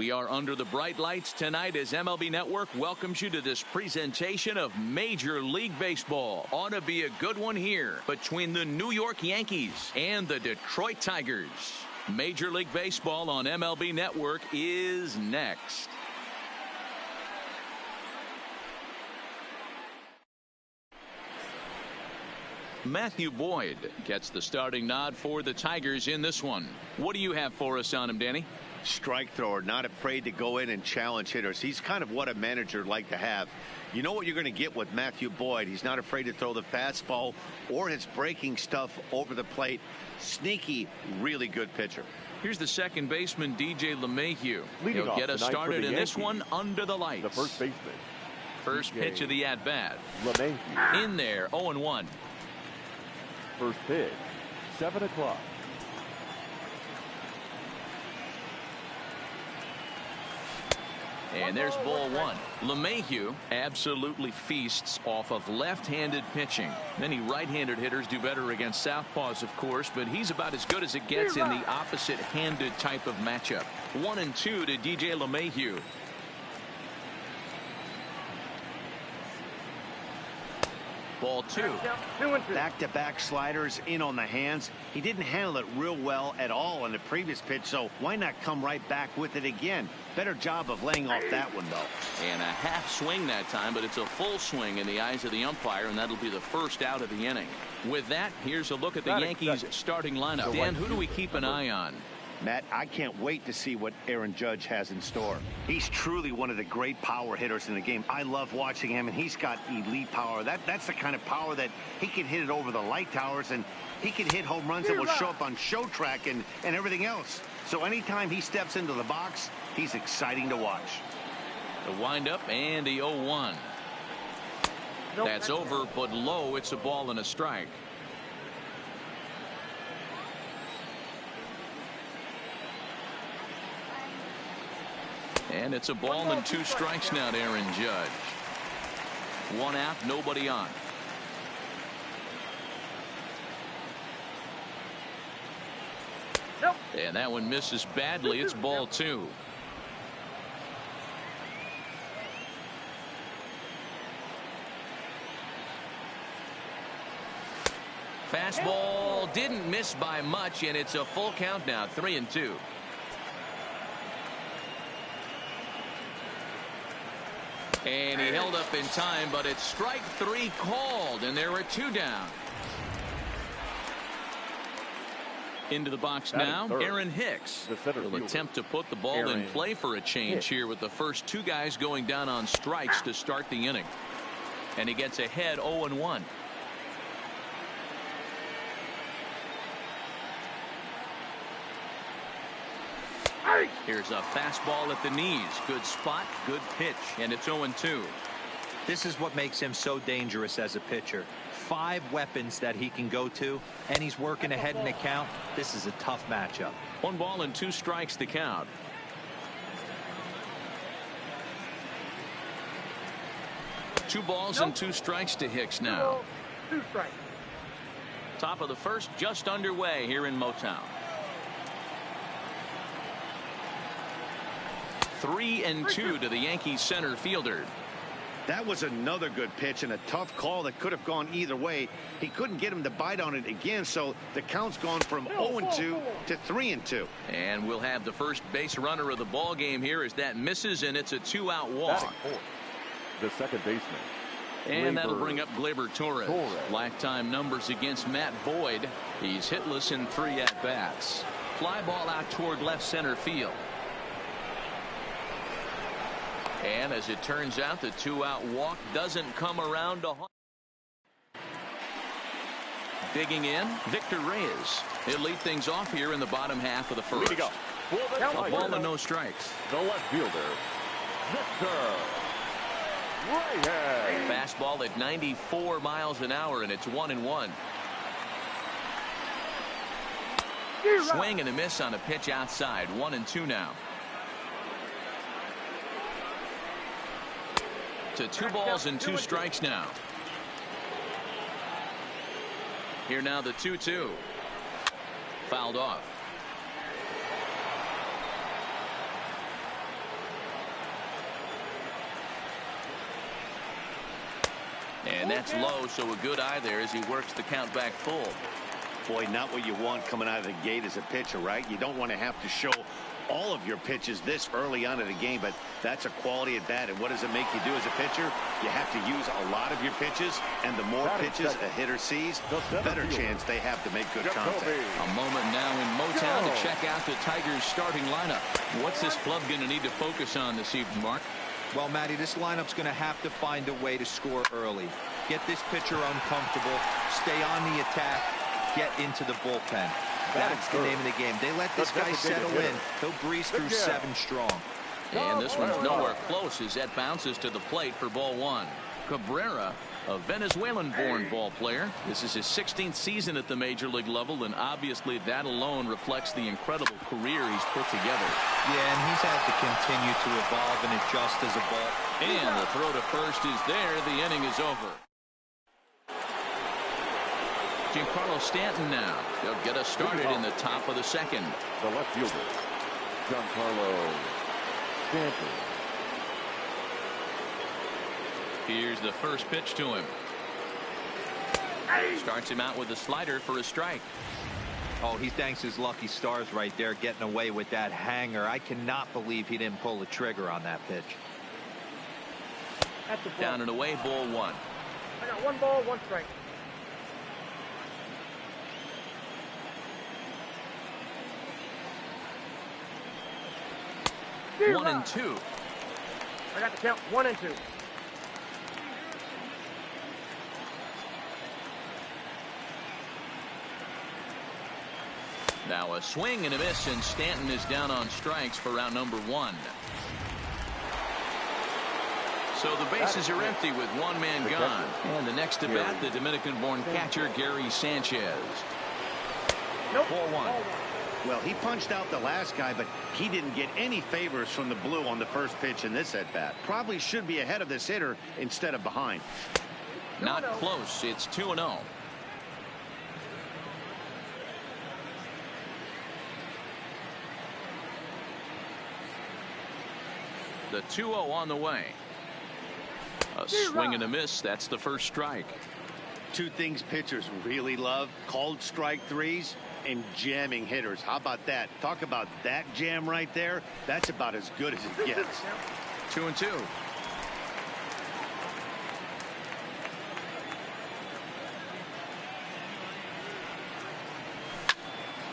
We are under the bright lights tonight as MLB Network welcomes you to this presentation of Major League Baseball. Ought to be a good one here between the New York Yankees and the Detroit Tigers. Major League Baseball on MLB Network is next. Matthew Boyd gets the starting nod for the Tigers in this one. What do you have for us on him, Danny? Strike thrower, not afraid to go in and challenge hitters. He's kind of what a manager would like to have. You know what you're going to get with Matthew Boyd. He's not afraid to throw the fastball or his breaking stuff over the plate. Sneaky, really good pitcher. Here's the second baseman, DJ LeMahieu. He'll get us started in this one under the lights. The first baseman. First pitch of the at-bat. LeMahieu. In there, 0-1. First pitch, 7 o'clock. And there's ball one. LeMahieu absolutely feasts off of left-handed pitching. Many right-handed hitters do better against southpaws, of course, but he's about as good as it gets in the opposite-handed type of matchup. 1-2 to DJ LeMahieu. Ball two. Back-to-back sliders in on the hands. He didn't handle it real well at all on the previous pitch, so why not come right back with it again? Better job of laying off that one, though. And a half swing that time, but it's a full swing in the eyes of the umpire, and that'll be the first out of the inning. With that, here's a look at the Yankees starting lineup. Dan, who do we keep an eye on? Matt, I can't wait to see what Aaron Judge has in store. He's truly one of the great power hitters in the game. I love watching him, and he's got elite power. That's the kind of power that he can hit it over the light towers, and he can hit home runs that will show up on Show Track and everything else. So anytime he steps into the box, he's exciting to watch. The windup and the 0-1. That's over, but low. It's a ball and a strike. And it's a ball and 2 strikes now to Aaron Judge. 1 out, nobody on. And that one misses badly. It's ball 2. Fastball didn't miss by much, and it's a full count now, 3-2. And he held up in time, but it's strike 3 called, and there are 2 down. Into the box now, Aaron Hicks will attempt to put the ball in play for a change here with the first 2 guys going down on strikes to start the inning. And he gets ahead 0-1. Here's a fastball at the knees. Good spot, good pitch, and it's 0-2. This is what makes him so dangerous as a pitcher. 5 weapons that he can go to, and he's working ahead in the count. This is a tough matchup. 1 ball and 2 strikes to count. Two balls and 2 strikes to Hicks now. 2 strikes. Top of the first just underway here in Motown. 3-2 to the Yankees center fielder. That was another good pitch and a tough call that could have gone either way. He couldn't get him to bite on it again, so the count's gone from 0-2 to 3-2. And we'll have the first base runner of the ball game here as that misses, and it's a 2-out walk. The second baseman. And that'll bring up Gleyber Torres. Lifetime numbers against Matt Boyd. He's hitless in 3 at-bats. Fly ball out toward left center field. And as it turns out, the 2-out walk doesn't come around to digging in, Victor Reyes. He'll lead things off here in the bottom half of the first. A ball and no strikes. The left fielder, Victor Reyes. Fastball at 94 miles an hour, and it's 1-1. Swing and a miss on a pitch outside. 1-2 now. To 2 balls and 2 strikes now. Here now the 2-2. Fouled off. And that's low, so a good eye there as he works the count back full. Boy, not what you want coming out of the gate as a pitcher, right? You don't want to have to show all of your pitches this early on in the game, but that's a quality at bat. And what does it make you do as a pitcher? You have to use a lot of your pitches, and the more pitches a hitter sees, the better chance they have to make good contact. A moment now in Motown to check out the Tigers starting lineup. What's this club going to need to focus on this evening, Mark? Well, Matty, this lineup's going to have to find a way to score early. Get this pitcher uncomfortable, stay on the attack, get into the bullpen. That's the name of the game. They let this guy settle in. He'll breeze through 7 strong. And this one's nowhere close as that bounces to the plate for ball 1. Cabrera, a Venezuelan-born ball player. This is his 16th season at the major league level, and obviously that alone reflects the incredible career he's put together. Yeah, and he's had to continue to evolve and adjust as a ball. And the throw to first is there. The inning is over. Giancarlo Stanton now. They'll get us started in the top of the second. The left fielder, Giancarlo Stanton. Here's the first pitch to him. Starts him out with a slider for a strike. Oh, he thanks his lucky stars right there, getting away with that hanger. I cannot believe he didn't pull the trigger on that pitch. Down and away, ball 1. I got 1 ball, 1 strike. One and 2. I got the count 1 and 2. Now a swing and a miss, and Stanton is down on strikes for round number 1. So the bases are empty with 1 man gone. And the next to bat, the Dominican-born catcher Gary Sanchez. Nope. Ball 1. Well, he punched out the last guy, but he didn't get any favors from the blue on the first pitch in this at-bat. Probably should be ahead of this hitter instead of behind. Not close. It's 2-0. The 2-0 on the way. A swing and a miss. That's the first strike. 2 things pitchers really love: called strike threes and jamming hitters. How about that? Talk about that jam right there. That's about as good as it gets. 2-2.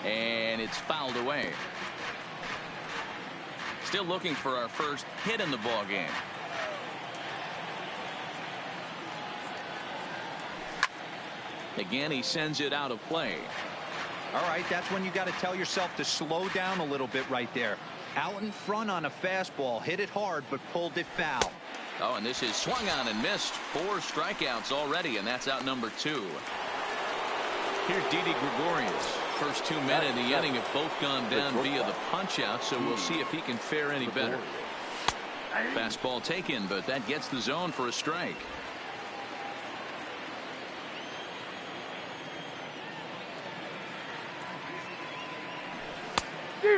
And it's fouled away. Still looking for our first hit in the ball game. Again, he sends it out of play. All right, that's when you got to tell yourself to slow down a little bit right there. Out in front on a fastball, hit it hard, but pulled it foul. Oh, and this is swung on and missed. 4 strikeouts already, and that's out number 2. Here's Didi Gregorius. First 2 men in the inning have both gone down via the punch out, so we'll see if he can fare any better. Fastball taken, but that gets the zone for a strike.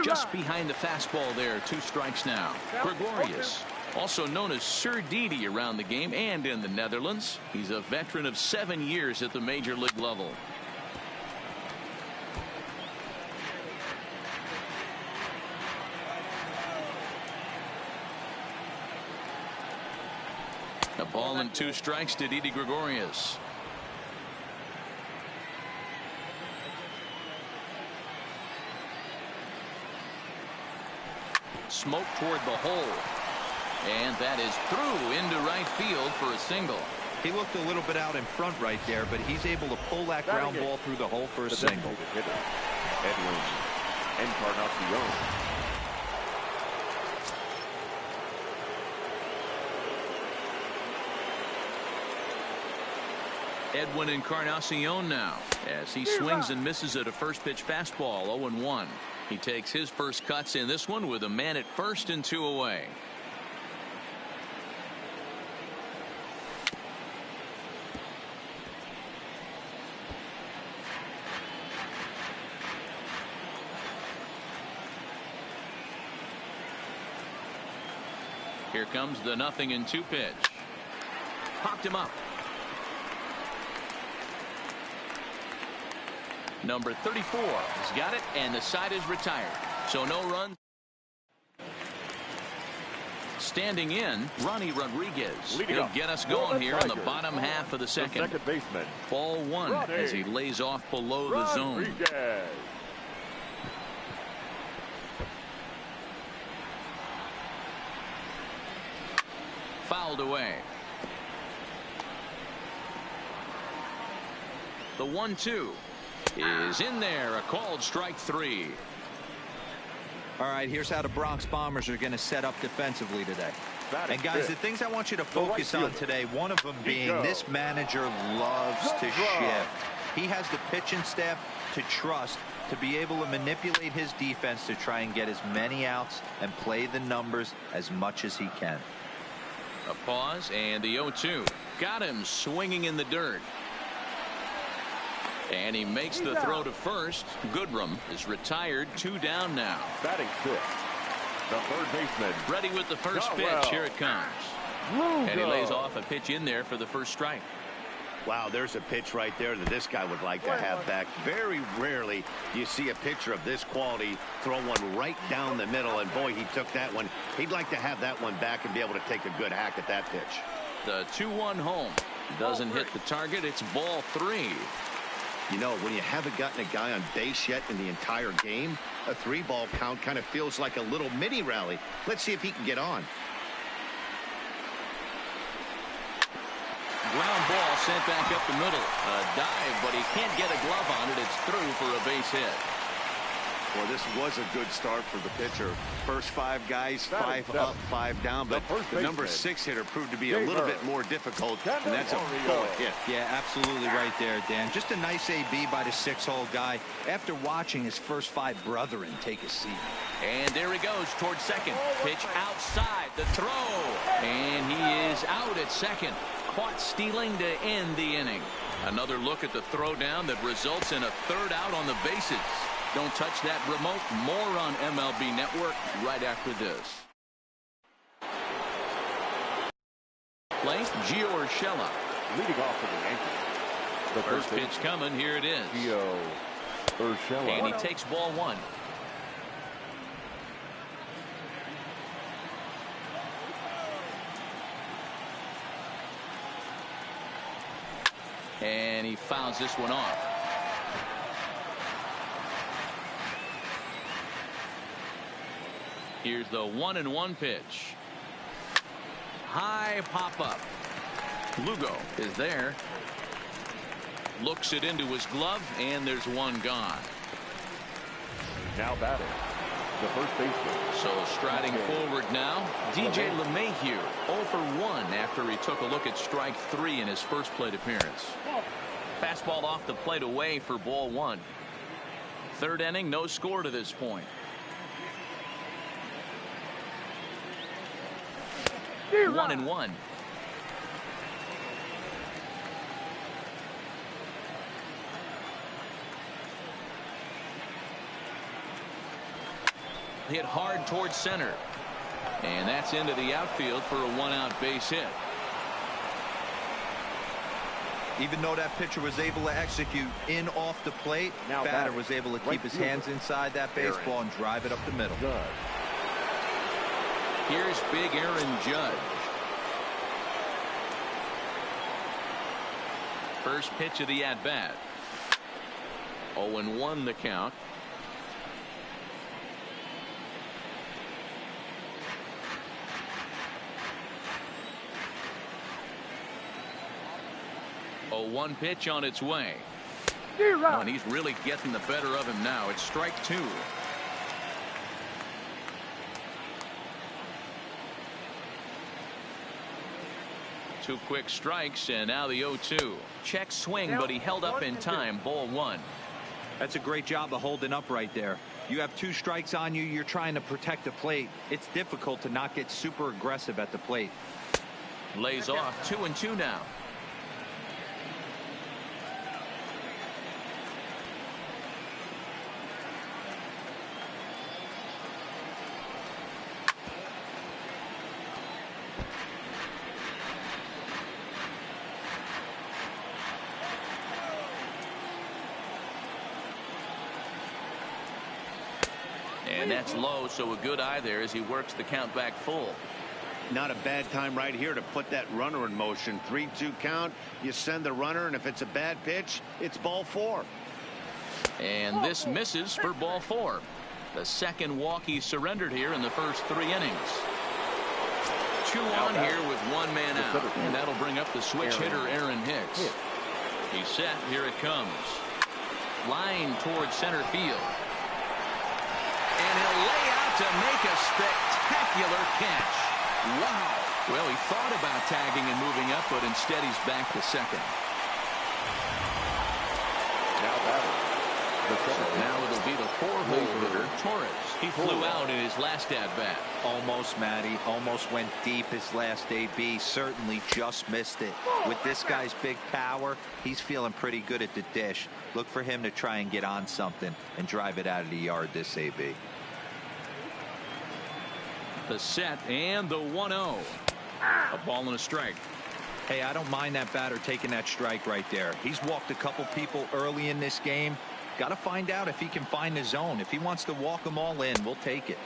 Just behind the fastball there. 2 strikes now. Gregorius, also known as Sir Didi around the game and in the Netherlands. He's a veteran of 7 years at the major league level. A ball and 2 strikes to Didi Gregorius. Smoke toward the hole. And that is through into right field for a single. He looked a little bit out in front right there, but he's able to pull that ground ball through the hole for a single. Hitter, Edwin Encarnacion. Edwin Encarnacion now as he swings and misses at a first pitch fastball. 0-1. He takes his first cuts in this one with a man at first and 2 away. Here comes the 0-2 pitch. Popped him up. Number 34 has got it, and the side is retired. So no run. Standing in, Ronnie Rodriguez. He'll get us going here in the bottom half of the second. Second baseman. Ball one as he lays off below the zone. Fouled away. The 1-2 is in there. A called strike three. All right, here's how the Bronx Bombers are going to set up defensively today. And guys, the things I want you to focus on today, one of them being this manager loves to shift. He has the pitching staff to trust to be able to manipulate his defense to try and get as many outs and play the numbers as much as he can. A pause and the 0-2. Got him swinging in the dirt. And he makes the throw to first. Goodrum is retired. 2 down now. Batting fifth, the third baseman. Ready with the first pitch. Here it comes. And he lays off a pitch in there for the first strike. Wow, there's a pitch right there that this guy would like to have back. Very rarely you see a pitcher of this quality throw one right down the middle, and boy, he took that one. He'd like to have that one back and be able to take a good hack at that pitch. The 2-1 home. Doesn't hit the target. It's ball 3. You know, when you haven't gotten a guy on base yet in the entire game, a 3-ball count kind of feels like a little mini rally. Let's see if he can get on. Ground ball sent back up the middle. A dive, but he can't get a glove on it. It's through for a base hit. Well, this was a good start for the pitcher. First 5 guys, 5 up, 5 down, but the number 6 hitter proved to be a little bit more difficult, and that's a bullet hit. Yeah, absolutely right there, Dan. Just a nice AB by the 6-hole guy after watching his first 5 brethren take a seat. And there he goes towards second. Pitch outside the throw. And he is out at second. Caught stealing to end the inning. Another look at the throw down that results in a 3rd out on the bases. Don't touch that remote. More on MLB Network right after this. Play, Gio Urshela. Leading off for the Yankees. The First pitch coming. Here it is. Gio Urshela. And he takes ball 1. And he fouls this one off. Here's the 1-1 pitch. High pop-up. Lugo is there. Looks it into his glove, and there's one gone. Now batting, the first baseman. So striding forward now, DJ LeMahieu 0 for 1 after he took a look at strike 3 in his first plate appearance. Fastball off the plate away for ball 1. 3rd inning, no score to this point. 1-1. Hit hard towards center. And that's into the outfield for a 1-out base hit. Even though that pitcher was able to execute in off the plate, batter was able to keep his hands inside that baseball and drive it up the middle. Here's big Aaron Judge. First pitch of the at-bat. 0-1 the count. A 1 pitch on its way. Oh, and he's really getting the better of him now. It's strike 2. Two quick strikes, and now the 0-2. Check swing, but he held up in time. Ball 1. That's a great job of holding up right there. You have 2 strikes on you. You're trying to protect the plate. It's difficult to not get super aggressive at the plate. Lays off. 2-2 now. And that's low, so a good eye there as he works the count back full. Not a bad time right here to put that runner in motion. 3-2 count. You send the runner, and if it's a bad pitch, it's ball 4. And this misses for ball 4. The second walk he surrendered here in the first 3 innings. 2 on here with 1 man out. And that'll bring up the switch hitter, Aaron Hicks. He's set. Here it comes. Line towards center field. And he'll lay out to make a spectacular catch. Wow. Well, he thought about tagging and moving up, but instead he's back to second. Now batting. Now it'll be the 4-hole hitter, Torres. He flew out in his last at-bat. Almost, Matty. Almost went deep his last AB. Certainly just missed it. With this guy's big power, he's feeling pretty good at the dish. Look for him to try and get on something and drive it out of the yard this AB. The set and the 1-0. A ball and a strike. Hey, I don't mind that batter taking that strike right there. He's walked a couple people early in this game. Got to find out if he can find the zone. If he wants to walk them all in, we'll take it.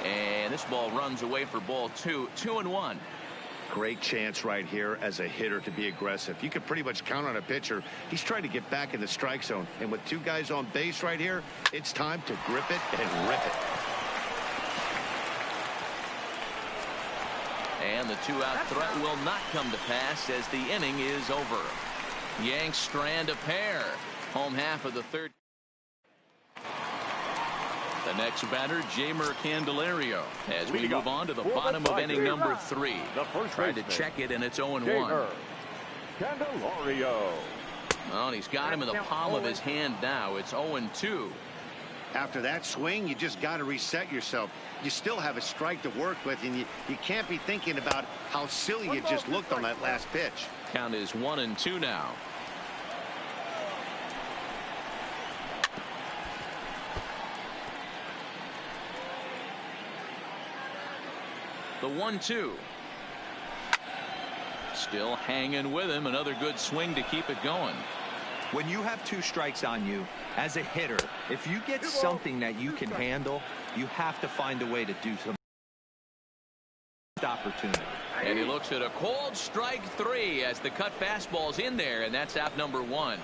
And this ball runs away for ball 2. 2-1. Great chance right here as a hitter to be aggressive. You can pretty much count on a pitcher. He's trying to get back in the strike zone. And with 2 guys on base right here, it's time to grip it and rip it. And the 2-out threat will not come to pass as the inning is over. Yanks strand a pair. Home half of the 3rd. The next batter, Jeimer Candelario, as we move on to the bottom of inning number 3. Trying to check it, and it's 0-1. Candelario. Well, and he's got him in the palm of his hand now. It's 0-2. After that swing, you just got to reset yourself. You still have a strike to work with, and you can't be thinking about how silly you just looked on that last pitch. Count is 1-2 now. The 1-2. Still hanging with him. Another good swing to keep it going. When you have 2 strikes on you, as a hitter, if you get something that you can handle, you have to find a way to do some opportunity. And he looks at a cold strike 3 as the cut fastball's in there, and that's out number 1.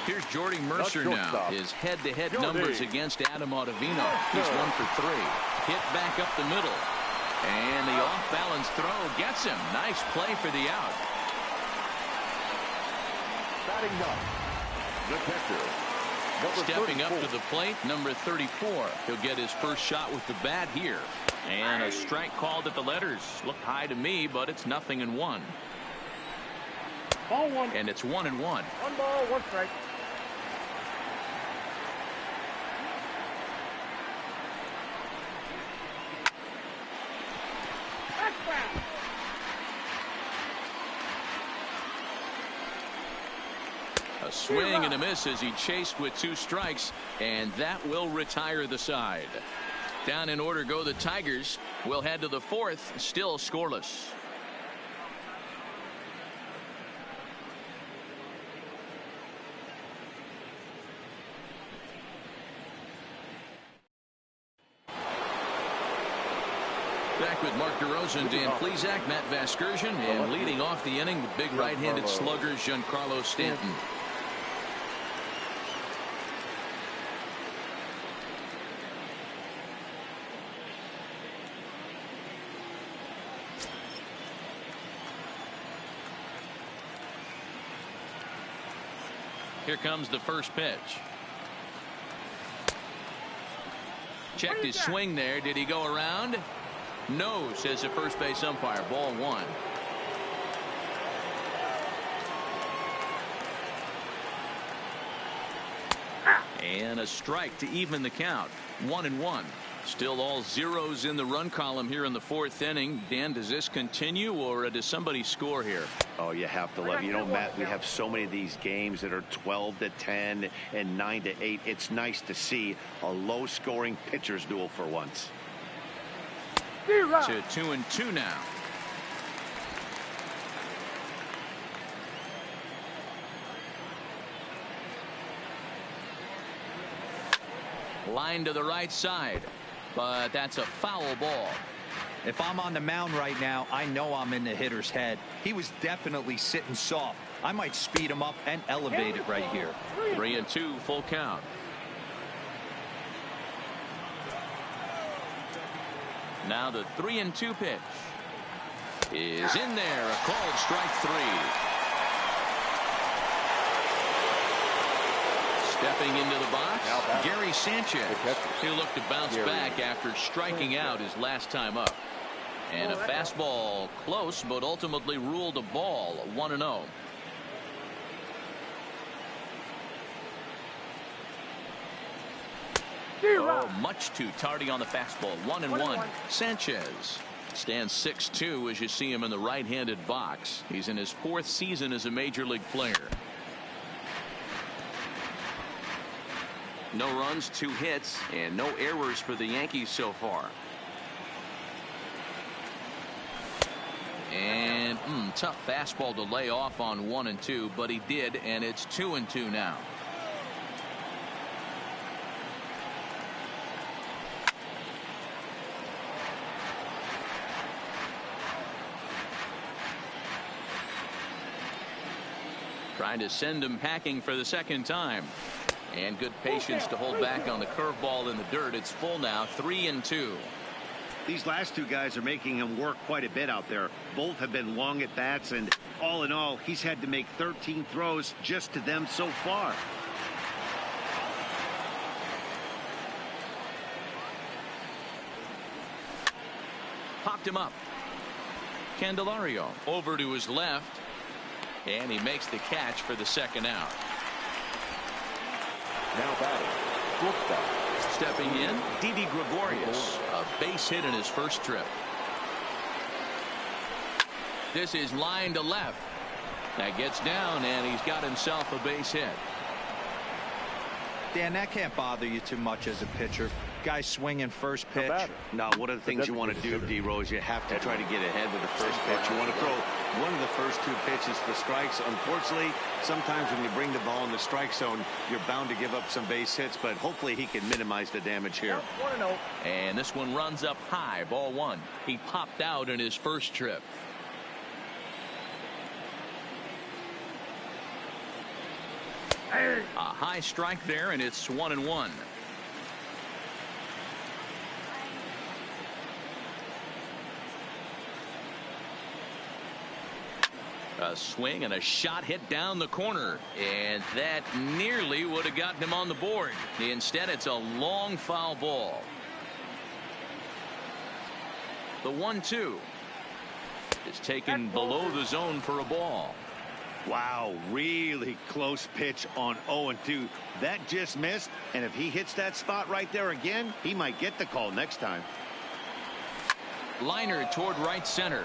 Here's Jordy Mercer now. His head-to-head numbers against Adam Ottavino. He's 1 for 3. Hit back up the middle. And the off-balance throw gets him. Nice play for the out. Batting up. The catcher. Stepping up to the plate, number 34. He'll get his first shot with the bat here. And a strike called at the letters. Looked high to me, but it's 0-1. Ball 1. And it's 1-1. 1 ball, 1 strike. A swing and a miss as he chased with 2 strikes, and that will retire the side. Down in order go the Tigers. We'll head to the 4th, still scoreless. Back with Mark DeRosa, Dan Plesac, Matt Vasgersian, and leading off the inning, the big right-handed slugger, Giancarlo Stanton. Here comes the first pitch. Checked his swing there. Did he go around? No, says the first base umpire. Ball 1. And a strike to even the count. 1-1. Still all zeros in the run column here in the 4th inning. Dan, does this continue, or does somebody score here? Oh, you have to love it. You know, Matt, we have so many of these games that are 12-10 and 9-8. It's nice to see a low-scoring pitcher's duel for once. To 2-2 now. Line to the right side, but that's a foul ball. If I'm on the mound right now, I know I'm in the hitter's head. He was definitely sitting soft. I might speed him up and elevate it right here. 3-2 full count. Now the 3-2 pitch is in there. A called strike 3. Stepping into the box, Gary Sanchez. He'll look to bounce back after striking out his last time up. And a fastball close, but ultimately ruled a ball. 1-0. Oh, much too tardy on the fastball. 1-1. Sanchez stands 6'2" as you see him in the right-handed box. He's in his 4th season as a major league player. No runs, 2 hits, and no errors for the Yankees so far. And tough fastball to lay off on 1-2, but he did, and it's 2-2 now. Trying to send him packing for the second time. And good patience to hold back on the curveball in the dirt. It's full now, 3-2. These last 2 guys are making him work quite a bit out there. Both have been long at bats, and all in all, he's had to make 13 throws just to them so far. Popped him up. Candelario over to his left, and he makes the catch for the second out. Now batting, shortstop. Stepping in, Didi Gregorius, a base hit in his first trip. This is line to left. That gets down, and he's got himself a base hit. Dan, that can't bother you too much as a pitcher. Guy swinging first pitch. Now, one of the things you want to do, D-Rose, you have to try to get ahead with the first pitch. You want to throw one of the first 2 pitches for strikes. Unfortunately, sometimes when you bring the ball in the strike zone, you're bound to give up some base hits, but hopefully he can minimize the damage here. 1-0. And this one runs up high, ball 1. He popped out in his first trip. A high strike there, and it's 1-1. A swing and a shot hit down the corner, and that nearly would have gotten him on the board. Instead, it's a long foul ball. The 1-2 is taken below the zone for a ball. Wow, really close pitch on 0-2. That just missed, and if he hits that spot right there again, he might get the call next time. Liner toward right center,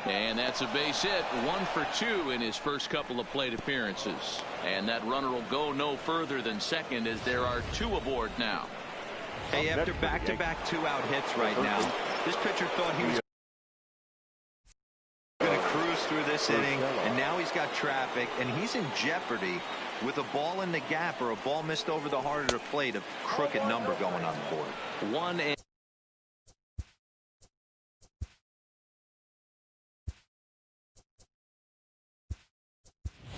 and that's a base hit. 1 for 2 in his first couple of plate appearances, and that runner will go no further than second as there are 2 aboard now. Hey, after back-to-back 2-out hits right now, this pitcher thought he was going to cruise through this inning, and now he's got traffic, and he's in jeopardy with a ball in the gap or a ball missed over the heart of the plate, a crooked number going on the board. 1 and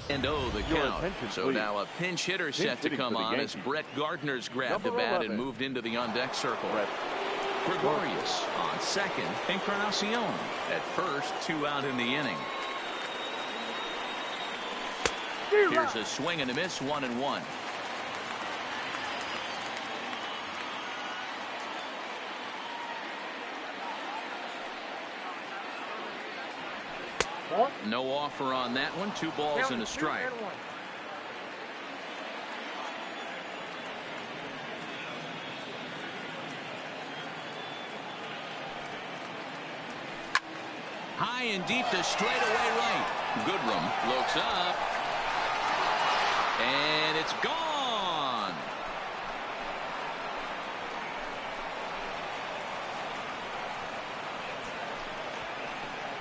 the count. So now a pinch hitter set to come on as Brett Gardner's grabbed a bat and moved into the on-deck circle. Gregorius on second, Encarnacion at first, 2 out in the inning. Here's a swing and a miss, 1-1. No offer on that one. 2 balls and a strike. High and deep to straightaway right. Goodrum looks up, and it's gone.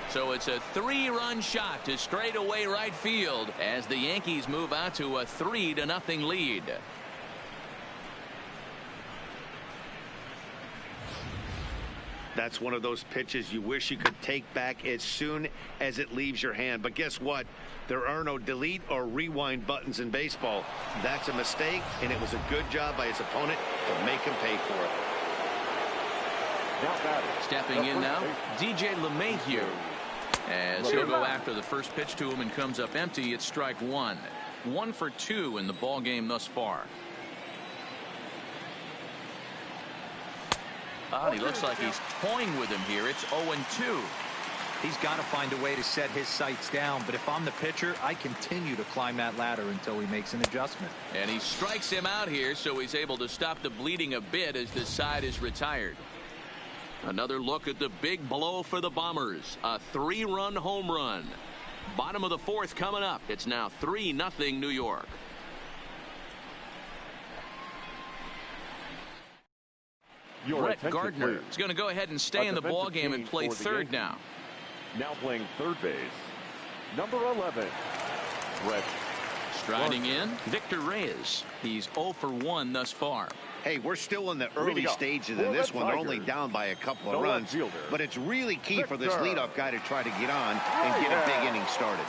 So it's a 3-run shot to straightaway right field as the Yankees move out to a 3-0 lead. That's one of those pitches you wish you could take back as soon as it leaves your hand. But guess what? There are no delete or rewind buttons in baseball. That's a mistake, and it was a good job by his opponent to make him pay for it. Stepping in now, DJ LeMahieu. As he'll go after the first pitch to him and comes up empty, it's strike one. 1 for 2 in the ball game thus far. He looks like he's toying with him here. It's 0-2. He's got to find a way to set his sights down, but if I'm the pitcher, I continue to climb that ladder until he makes an adjustment. And he strikes him out here, so he's able to stop the bleeding a bit as the side is retired. Another look at the big blow for the Bombers. A 3-run home run. Bottom of the 4th coming up. It's now 3-0 New York. Brett Gardner is going to go ahead and stay in the ball game and play third now. Now playing third base, number 11, Brett. Striding in, Victor Reyes. He's 0 for 1 thus far. Hey, we're still in the early stages of this one. They're only down by a couple of runs, but it's really key for this leadoff guy to try to get on and get a big inning started.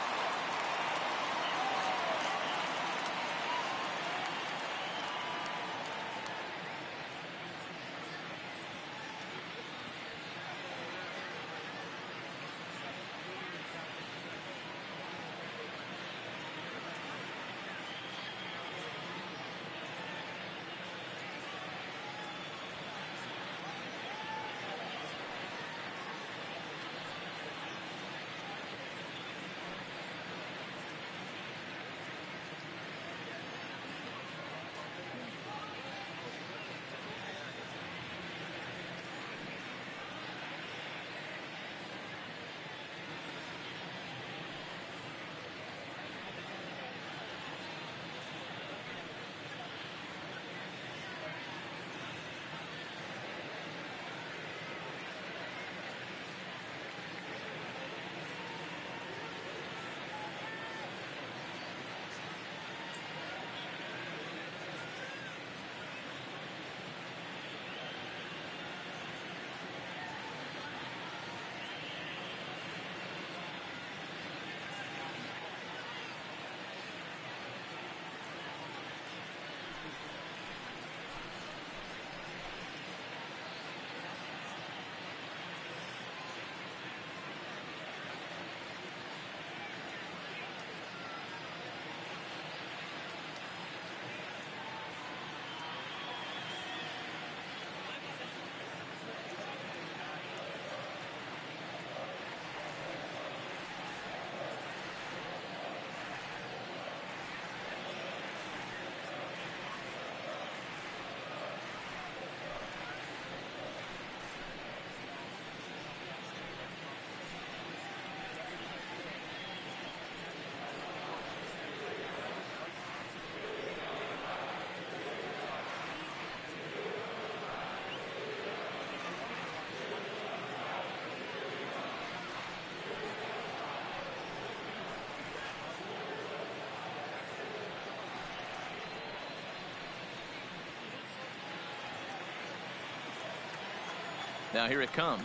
Now here it comes.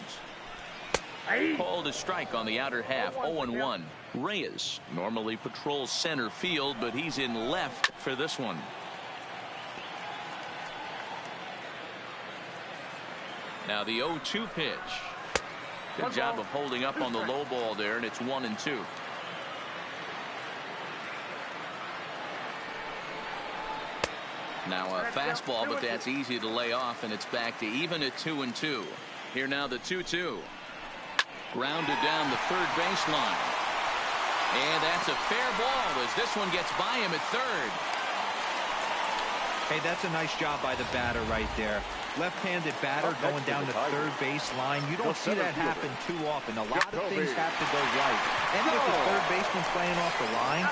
Called a strike on the outer half. 0-1. Reyes normally patrols center field, but he's in left for this one. Now the 0-2 pitch. Good job of holding up on the low ball there, and it's 1-2. Now a fastball, but that's easy to lay off, and it's back to even at 2-2. Here now the 2-2. Grounded down the third baseline. And that's a fair ball as this one gets by him at third. Hey, that's a nice job by the batter right there. Left-handed batter going down the third baseline. You don't see that happen too often. A lot of things have to go right. And if the third baseman's playing off the line,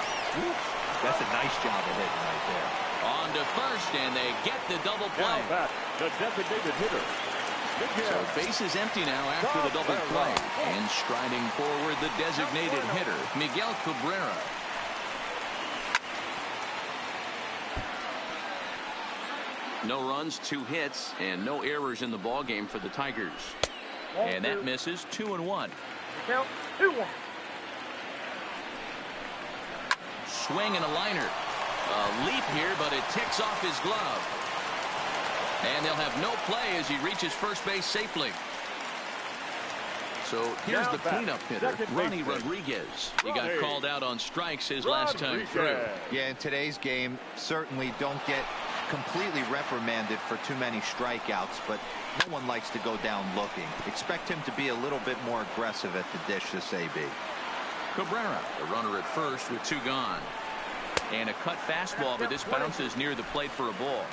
that's a nice job of hitting right there. On to first, and they get the double play. The designated hitter. So base is empty now after the double play. And striding forward, the designated hitter, Miguel Cabrera. No runs, 2 hits, and no errors in the ballgame for the Tigers. And that misses. 2-1. Count 2-1. Swing and a liner. A leap here, but it ticks off his glove. And they'll have no play as he reaches first base safely. So here's the cleanup hitter, Ronnie Rodriguez. He got called out on strikes his last time through. Yeah, in today's game, certainly don't get completely reprimanded for too many strikeouts, but no one likes to go down looking. Expect him to be a little bit more aggressive at the dish this AB. Cabrera, the runner at first with 2 gone. And a cut fastball, but this bounces near the plate for a ball.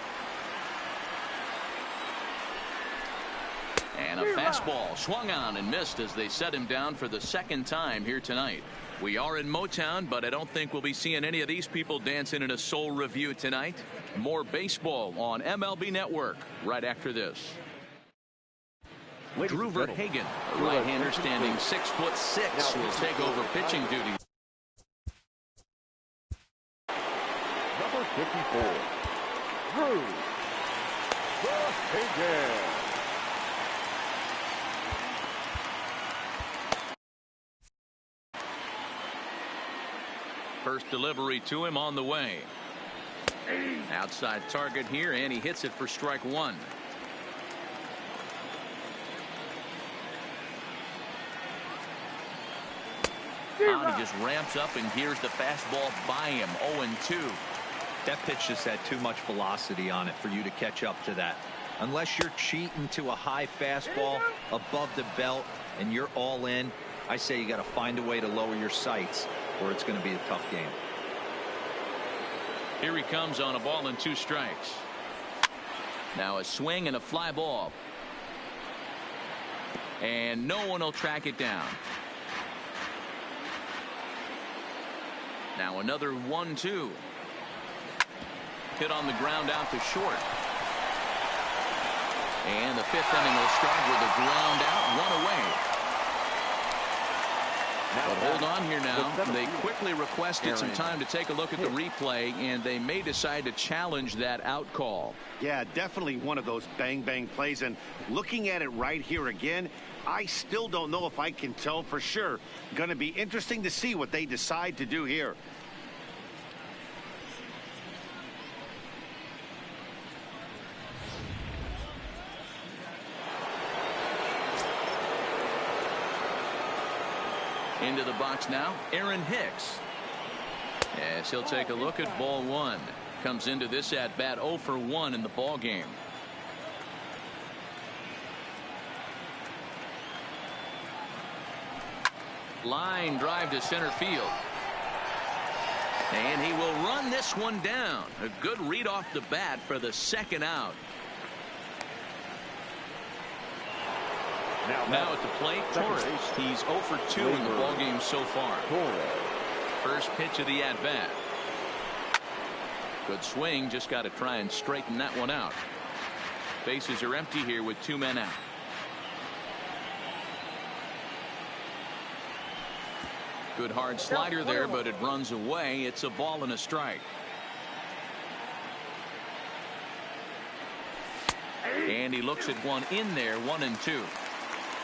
And a fastball swung on and missed as they set him down for the 2nd time here tonight. We are in Motown, but I don't think we'll be seeing any of these people dancing in a soul review tonight. More baseball on MLB Network right after this. Drew Verhagen, a right-hander standing 6'6", will take over pitching duty. Number 54, Drew Verhagen. First delivery to him on the way. Outside target here, and he hits it for strike 1. He just ramps up, and here's the fastball by him. 0-2. That pitch just had too much velocity on it for you to catch up to that. Unless you're cheating to a high fastball above the belt and you're all in, I say you got to find a way to lower your sights, or it's going to be a tough game. Here he comes on a ball and 2 strikes. Now a swing and a fly ball. And no one will track it down. Now another 1-2. Hit on the ground out to short. And the 5th inning will start with a ground out, 1 away. But hold on here now. They quickly requested some time to take a look at the replay, and they may decide to challenge that out call. Yeah, definitely one of those bang-bang plays. And looking at it right here again, I still don't know if I can tell for sure. Going to be interesting to see what they decide to do here. Into the box now, Aaron Hicks. As he'll take a look at ball 1. Comes into this at bat 0 for 1 in the ball game. Line drive to center field. And he will run this one down. A good read off the bat for the 2nd out. Now at the plate, Torres. He's 0 for 2 in the ballgame so far. First pitch of the at-bat. Good swing. Just got to try and straighten that one out. Bases are empty here with 2 men out. Good hard slider there, but it runs away. It's a ball and a strike. And he looks at one in there, 1-2.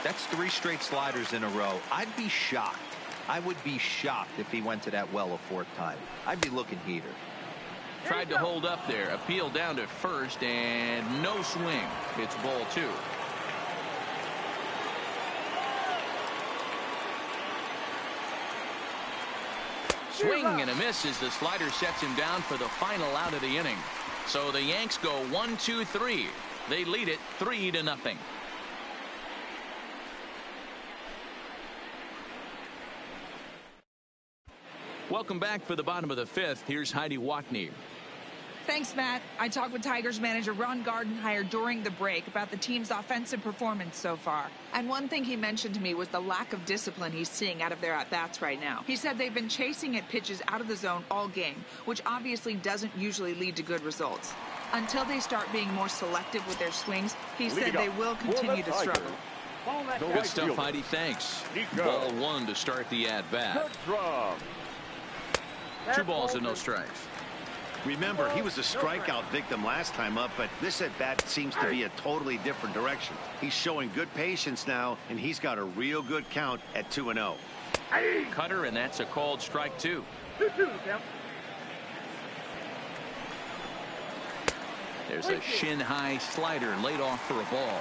That's 3 straight sliders in a row. I'd be shocked. I would be shocked if he went to that well a 4th time. I'd be looking heater. Tried to hold up there. Appeal down to first, and no swing. It's ball 2. Swing and a miss as the slider sets him down for the final out of the inning. So the Yanks go 1-2-3. They lead it 3-0. Welcome back for the bottom of the 5th. Here's Heidi Watney. Thanks, Matt. I talked with Tigers manager Ron Gardenhire during the break about the team's offensive performance so far. And one thing he mentioned to me was the lack of discipline he's seeing out of their at-bats right now. He said they've been chasing at pitches out of the zone all game, which obviously doesn't usually lead to good results. Until they start being more selective with their swings, he said they will continue to struggle. Good stuff, Heidi. Thanks. Ball 1 to start the at-bat. 2 balls and no strikes. Remember, he was a strikeout victim last time up, but this at-bat seems to be a totally different direction. He's showing good patience now, and he's got a real good count at 2-0. Cutter, and that's a called strike 2. 2-2, count. There's a shin-high slider laid off for a ball.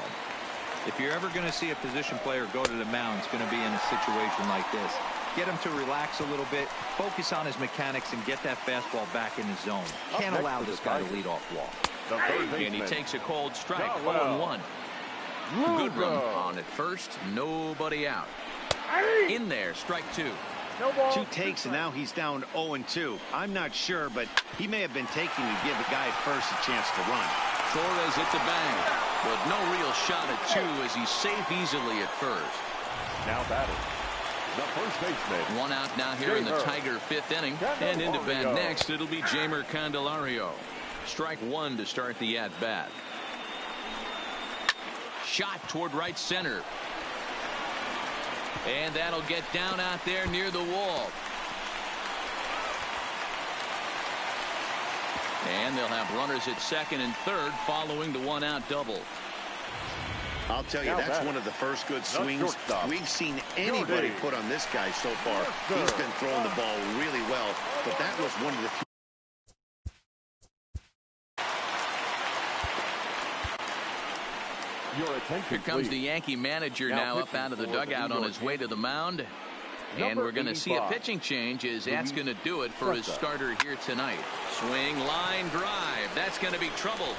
If you're ever going to see a position player go to the mound, it's going to be in a situation like this. Get him to relax a little bit, focus on his mechanics, and get that fastball back in his zone. Can't allow this guy to lead off walk. And he takes a cold strike, 0-1. Good run on at first, nobody out. In there, strike 2. No ball. 2 takes, and now he's down 0-2. I'm not sure, but he may have been taking to give the guy at first a chance to run. Torres hits a bang, but no real shot at 2 as he's safe easily at first. Now batting, the first baseman. 1 out now here in the Tiger 5th inning. And into bat next, it'll be Jeimer Candelario. Strike 1 to start the at-bat. Shot toward right center. And that'll get down out there near the wall. And they'll have runners at second and third following the 1-out double. I'll tell you, that's one of the first good swings we've seen anybody put on this guy so far. He's been throwing the ball really well, but that was one of the few. Here comes the Yankee manager now up out of the dugout on his way to the mound. And we're going to see a pitching change as that's going to do it for his starter here tonight. Swing, line, drive. That's going to be trouble.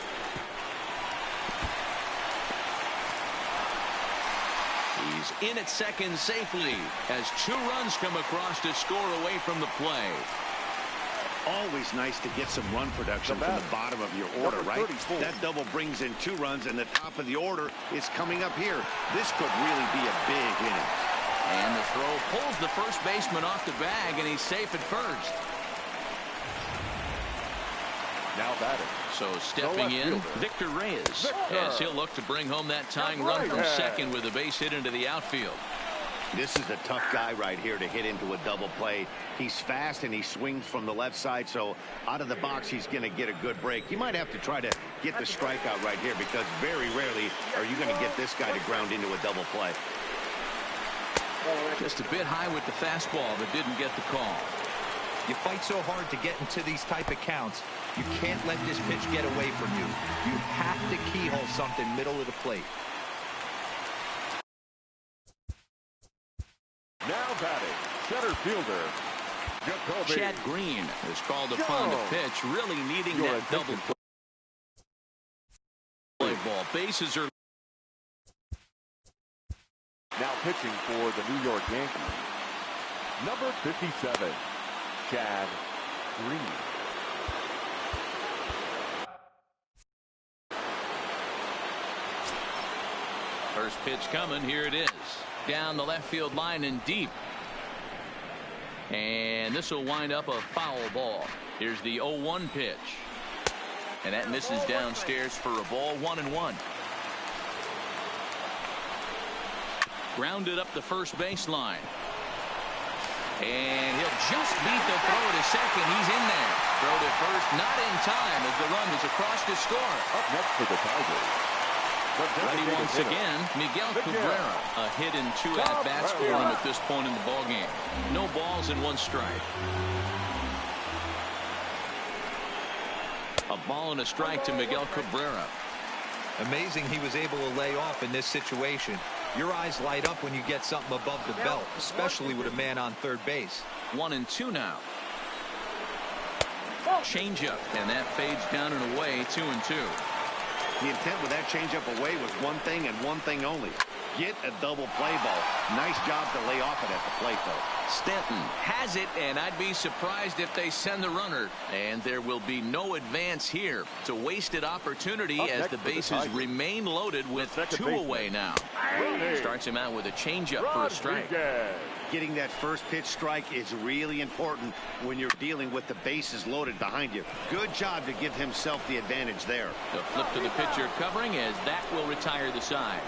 He's in at second safely as 2 runs come across to score away from the play. Always nice to get some run production from the bottom of your order, right? That double brings in 2 runs, and the top of the order is coming up here. This could really be a big inning. And the throw pulls the first baseman off the bag, and he's safe at first. Now batting. So stepping in, Victor Reyes, as he'll look to bring home that tying run from second with a base hit into the outfield. This is a tough guy right here to hit into a double play. He's fast and he swings from the left side, so out of the box he's going to get a good break. You might have to try to get the strikeout right here because very rarely are you going to get this guy to ground into a double play. Just a bit high with the fastball, but didn't get the call. You fight so hard to get into these type of counts. You can't let this pitch get away from you. You have to keyhole something middle of the plate. Now batting, center fielder, Jacoby. Chad Green is called upon to pitch, really needing that double play ball. Bases are Now pitching for the New York Yankees, number 57, Chad Green. First pitch coming. Here it is. Down the left field line and deep. And this will wind up a foul ball. Here's the 0-1 pitch. And that misses downstairs for a ball. 1-1. Grounded up the first baseline. And he'll just beat the throw to second. He's in there. Throw to first, not in time as the run was across to score. Up next for the Tigers, Ready once again, Miguel Cabrera. A hit in 2 at-bats for him at this point in the ballgame. No balls and 1 strike. A ball and a strike to Miguel Cabrera. Amazing he was able to lay off in this situation. Your eyes light up when you get something above the belt, especially with a man on third base. 1-2 now. Changeup, and that fades down and away. 2-2. The intent with that changeup away was one thing and one thing only. Get a double play ball. Nice job to lay off it at the plate, though. Stanton has it, and I'd be surprised if they send the runner. And there will be no advance here. It's a wasted opportunity as the bases remain loaded with 2 away now. Starts him out with a changeup for a strike. Getting that first pitch strike is really important when you're dealing with the bases loaded behind you. Good job to give himself the advantage there. The flip to the pitcher covering as that will retire the side.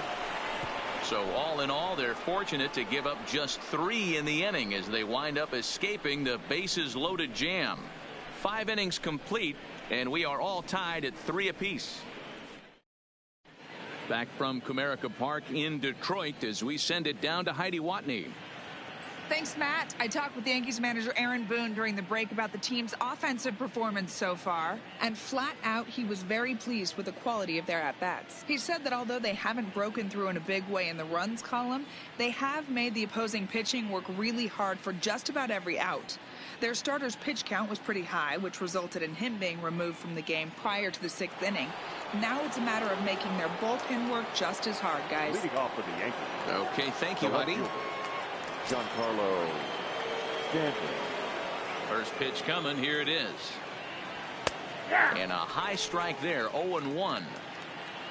So all in all, they're fortunate to give up just 3 in the inning as they wind up escaping the bases loaded jam. 5 innings complete, and we are all tied at 3 apiece. Back from Comerica Park in Detroit as we send it down to Heidi Watney. Thanks, Matt. I talked with Yankees manager Aaron Boone during the break about the team's offensive performance so far, and flat out, he was very pleased with the quality of their at-bats. He said that although they haven't broken through in a big way in the runs column, they have made the opposing pitching work really hard for just about every out. Their starter's pitch count was pretty high, which resulted in him being removed from the game prior to the 6th inning. Now it's a matter of making their bullpen work just as hard, guys. Leading off for the Yankees. Okay, thank you, Heidi. Giancarlo Stanton. First pitch coming. Here it is. And a high strike there. 0-1.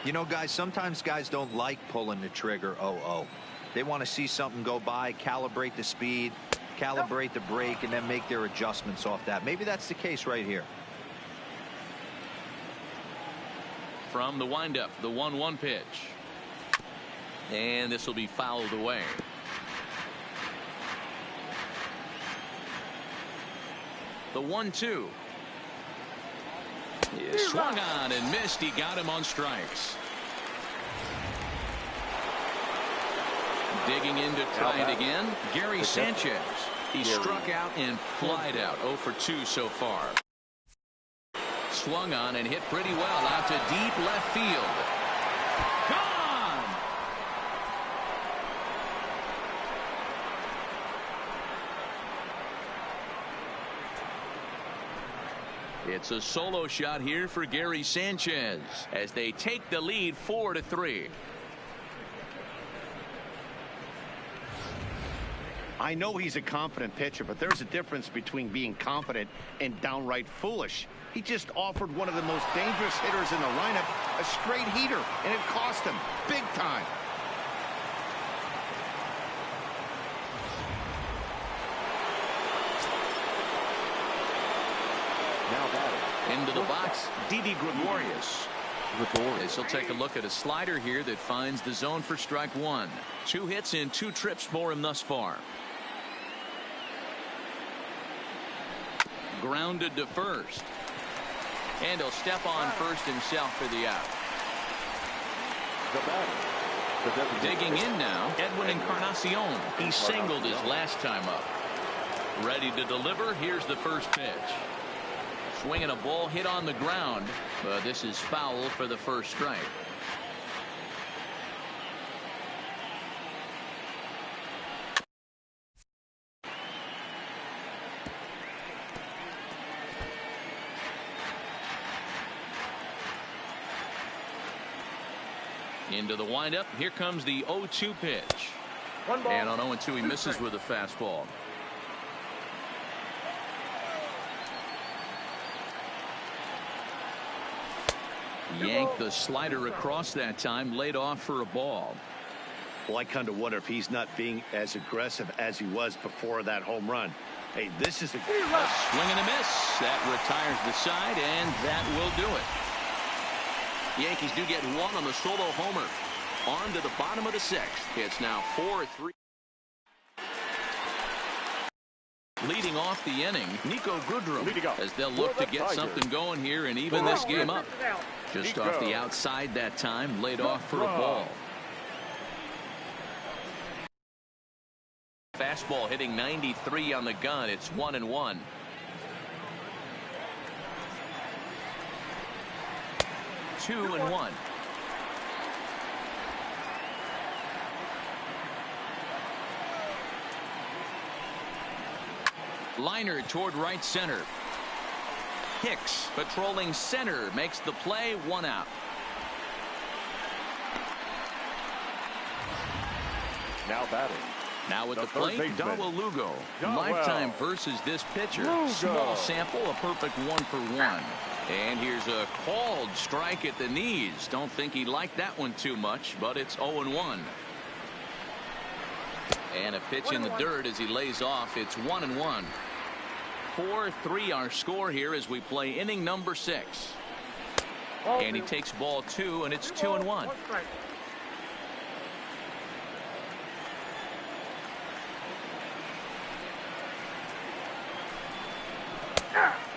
You know, guys, sometimes guys don't like pulling the trigger 0-0. They want to see something go by, calibrate the speed, calibrate the break, and then make their adjustments off that. Maybe that's the case right here. From the windup, the 1-1 pitch. And this will be fouled away. The 1-2. He swung on and missed. He got him on strikes. Digging in to try it again. Gary Sanchez. He struck out and flied out. 0 for 2 so far. Swung on and hit pretty well out to deep left field. Gone! It's a solo shot here for Gary Sanchez as they take the lead 4-3. I know he's a confident pitcher, but there's a difference between being confident and downright foolish. He just offered one of the most dangerous hitters in the lineup a straight heater, and it cost him big time. Now batting. Into the box, Didi Gregorius. As he'll take a look at a slider here that finds the zone for strike 1. 2 hits and 2 trips for him thus far. Grounded to first. And he'll step on first himself for the out. Digging in now, Edwin Encarnacion. He singled his last time up. Ready to deliver. Here's the first pitch. Swinging a ball hit on the ground, but this is foul for the first strike. Into the windup. Here comes the 0-2 pitch. And on 0-2, he misses with a fastball. Yanked the slider across that time, laid off for a ball. Well, I kind of wonder if he's not being as aggressive as he was before that home run. Hey, this is a swing and a miss. That retires the side, and that will do it. Yankees do get one on the solo homer. On to the bottom of the 6th. It's now 4-3. Leading off the inning, Nico Goodrum, as they'll look to get something going here and even this game up. Just off the outside that time, laid off for a ball. Fastball hitting 93 on the gun. It's 1-1. Two and 1. Liner toward right center. Hicks patrolling center makes the play. 1 out. Now batting. Now with the plate, Darwell Lugo. Lifetime versus this pitcher. Small sample, a perfect 1 for 1. And here's a called strike at the knees. Don't think he liked that one too much, but it's 0-1. And a pitch in the dirt as he lays off. It's 1-1. 4-3 our score here as we play inning number 6. And he takes ball 2, and it's 2-1.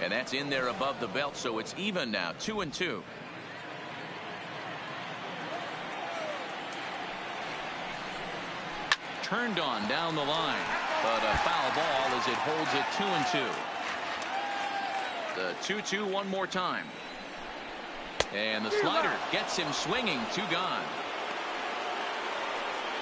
And that's in there above the belt, so it's even now, 2-2. Turned on down the line, but a foul ball as it holds it 2-2. The 2-2 one more time. And the slider gets him swinging, 2 gone.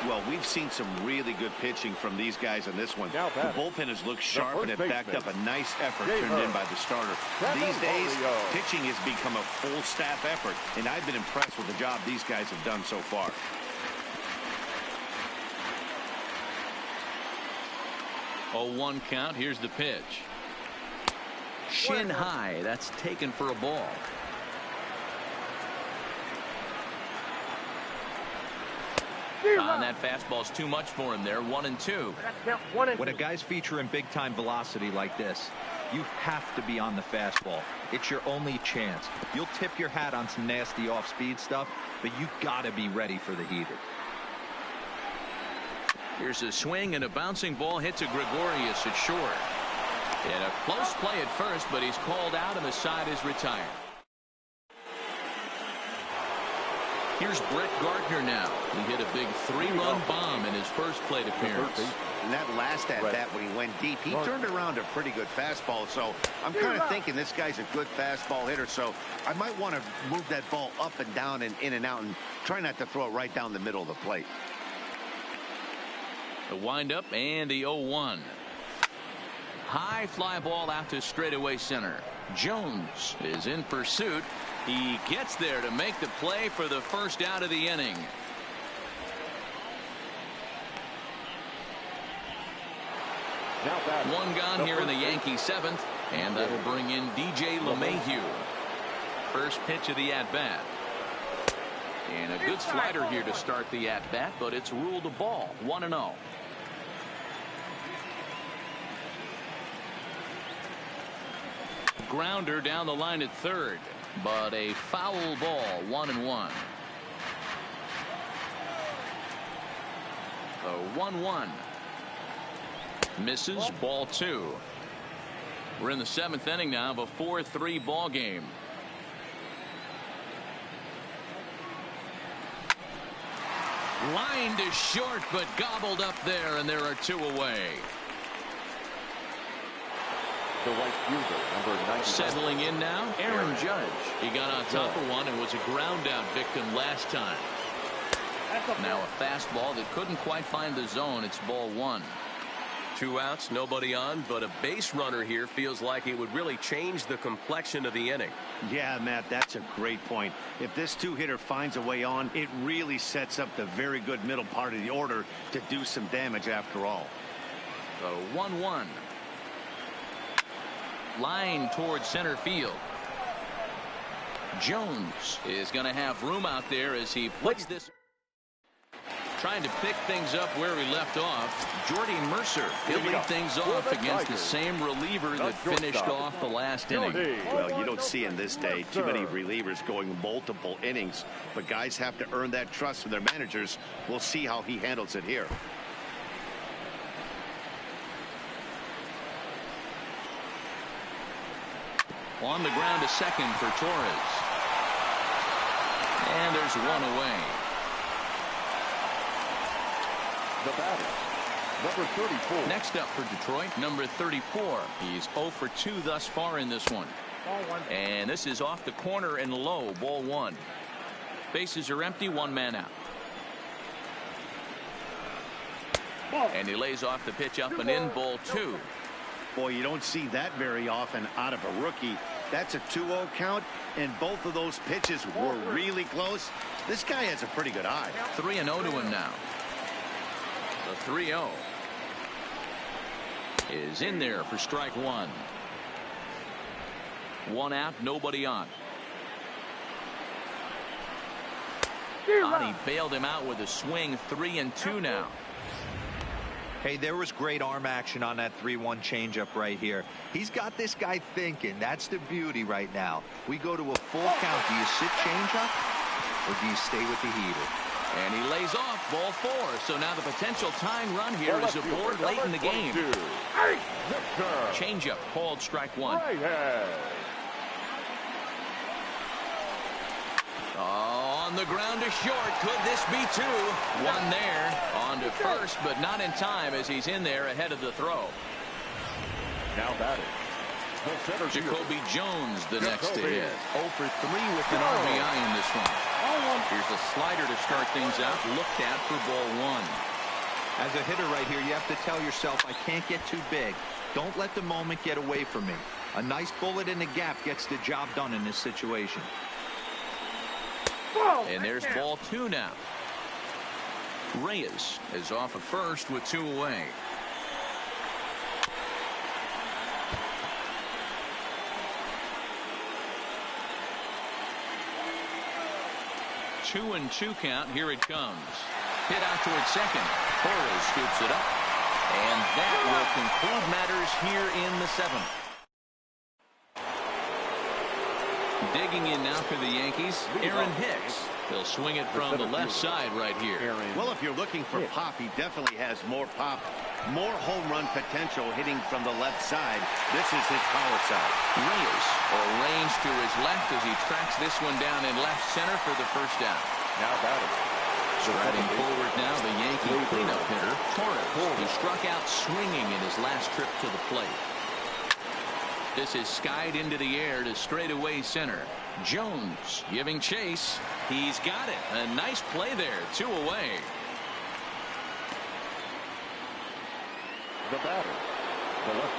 Well, we've seen some really good pitching from these guys on this one. The bullpen has looked sharp, and it backed up a nice effort turned in by the starter. These days, pitching has become a full staff effort, and I've been impressed with the job these guys have done so far. Oh, 1 count. Here's the pitch. Shin high. That's taken for a ball. On that fastball's too much for him there. 1-2. When a guy's featuring big-time velocity like this, you have to be on the fastball. It's your only chance. You'll tip your hat on some nasty off-speed stuff, but you got to be ready for the heater. Here's a swing, and a bouncing ball hits a Gregorius at short. And a close play at first, but he's called out, and the side is retired. Here's Brett Gardner now. He hit a big 3-run bomb in his first plate appearance. And that last at-bat when he went deep, he turned around a pretty good fastball. So I'm kind of thinking this guy's a good fastball hitter. So I might want to move that ball up and down and in and out and try not to throw it right down the middle of the plate. The windup and the 0-1. High fly ball out to straightaway center. Jones is in pursuit. He gets there to make the play for the first out of the inning. One gone here in the Yankees 7th, and that'll bring in DJ LeMahieu. First pitch of the at-bat. And a good slider here to start the at-bat, but it's ruled a ball. 1-0. Grounder down the line at third, but a foul ball. 1-1. The 1-1 misses. Ball 2. We're in the 7th inning now of a 4-3 ball game. Line to short, but gobbled up there, and there are 2 away. The right fielder, number 90. Settling in now, Aaron Judge. He got on top of one and was a ground out victim last time. Now a fastball that couldn't quite find the zone. It's ball 1. 2 outs, nobody on, but a base runner here feels like it would really change the complexion of the inning. Yeah, Matt, that's a great point. If this 2-hitter finds a way on, it really sets up the very good middle part of the order to do some damage after all. The 1-1. Line towards center field. Jones is going to have room out there as he puts this. Trying to pick things up where he left off. Jordy Mercer, he'll lead things off against the same reliever that finished off the last inning. Well, you don't see in this day too many relievers going multiple innings, but guys have to earn that trust from their managers. We'll see how he handles it here. On the ground to second for Torres. And there's 1 away. The batter, number 34. Next up for Detroit, number 34. He's 0 for 2 thus far in this one. And this is off the corner and low. Ball 1. Bases are empty. 1 man out. And he lays off the pitch up and in. Ball 2. Boy, you don't see that very often out of a rookie. That's a 2-0 count, and both of those pitches were really close. This guy has a pretty good eye. 3-0 to him now. The 3-0 is in there for strike 1. 1 out, nobody on. He bailed him out with a swing. 3-2 now. Hey, there was great arm action on that 3-1 changeup right here. He's got this guy thinking. That's the beauty right now. We go to a full count. Do you sit changeup or do you stay with the heater? And he lays off ball 4. So now the potential tying run here is aboard late in the game. Changeup called strike 1. Right hand. On the ground to short. Could this be 2? 1 there. On to first, but not in time as he's in there ahead of the throw. Now batting. Jacoby Jones the next to hit. 0 for 3 with an RBI in this one. Here's a slider to start things out. Looked at for ball 1. As a hitter right here, you have to tell yourself, I can't get too big. Don't let the moment get away from me. A nice bullet in the gap gets the job done in this situation. And there's ball 2 now. Reyes is off at first with 2 away. Two and 2 count. Here it comes. Hit out towards second. Torres scoops it up. And that will conclude matters here in the 7th. Digging in now for the Yankees, Aaron Hicks. He'll swing it from the left side right here. Well, if you're looking for pop, he definitely has more pop, more home run potential hitting from the left side. This is his power side. Reyes arranged to his left as he tracks this one down in left center for the first down. Now batting. Striding forward now, the Yankee cleanup hitter, Torres, who struck out swinging in his last trip to the plate. This is skied into the air to straightaway center. Jones giving chase. He's got it. A nice play there. 2 away. The batter.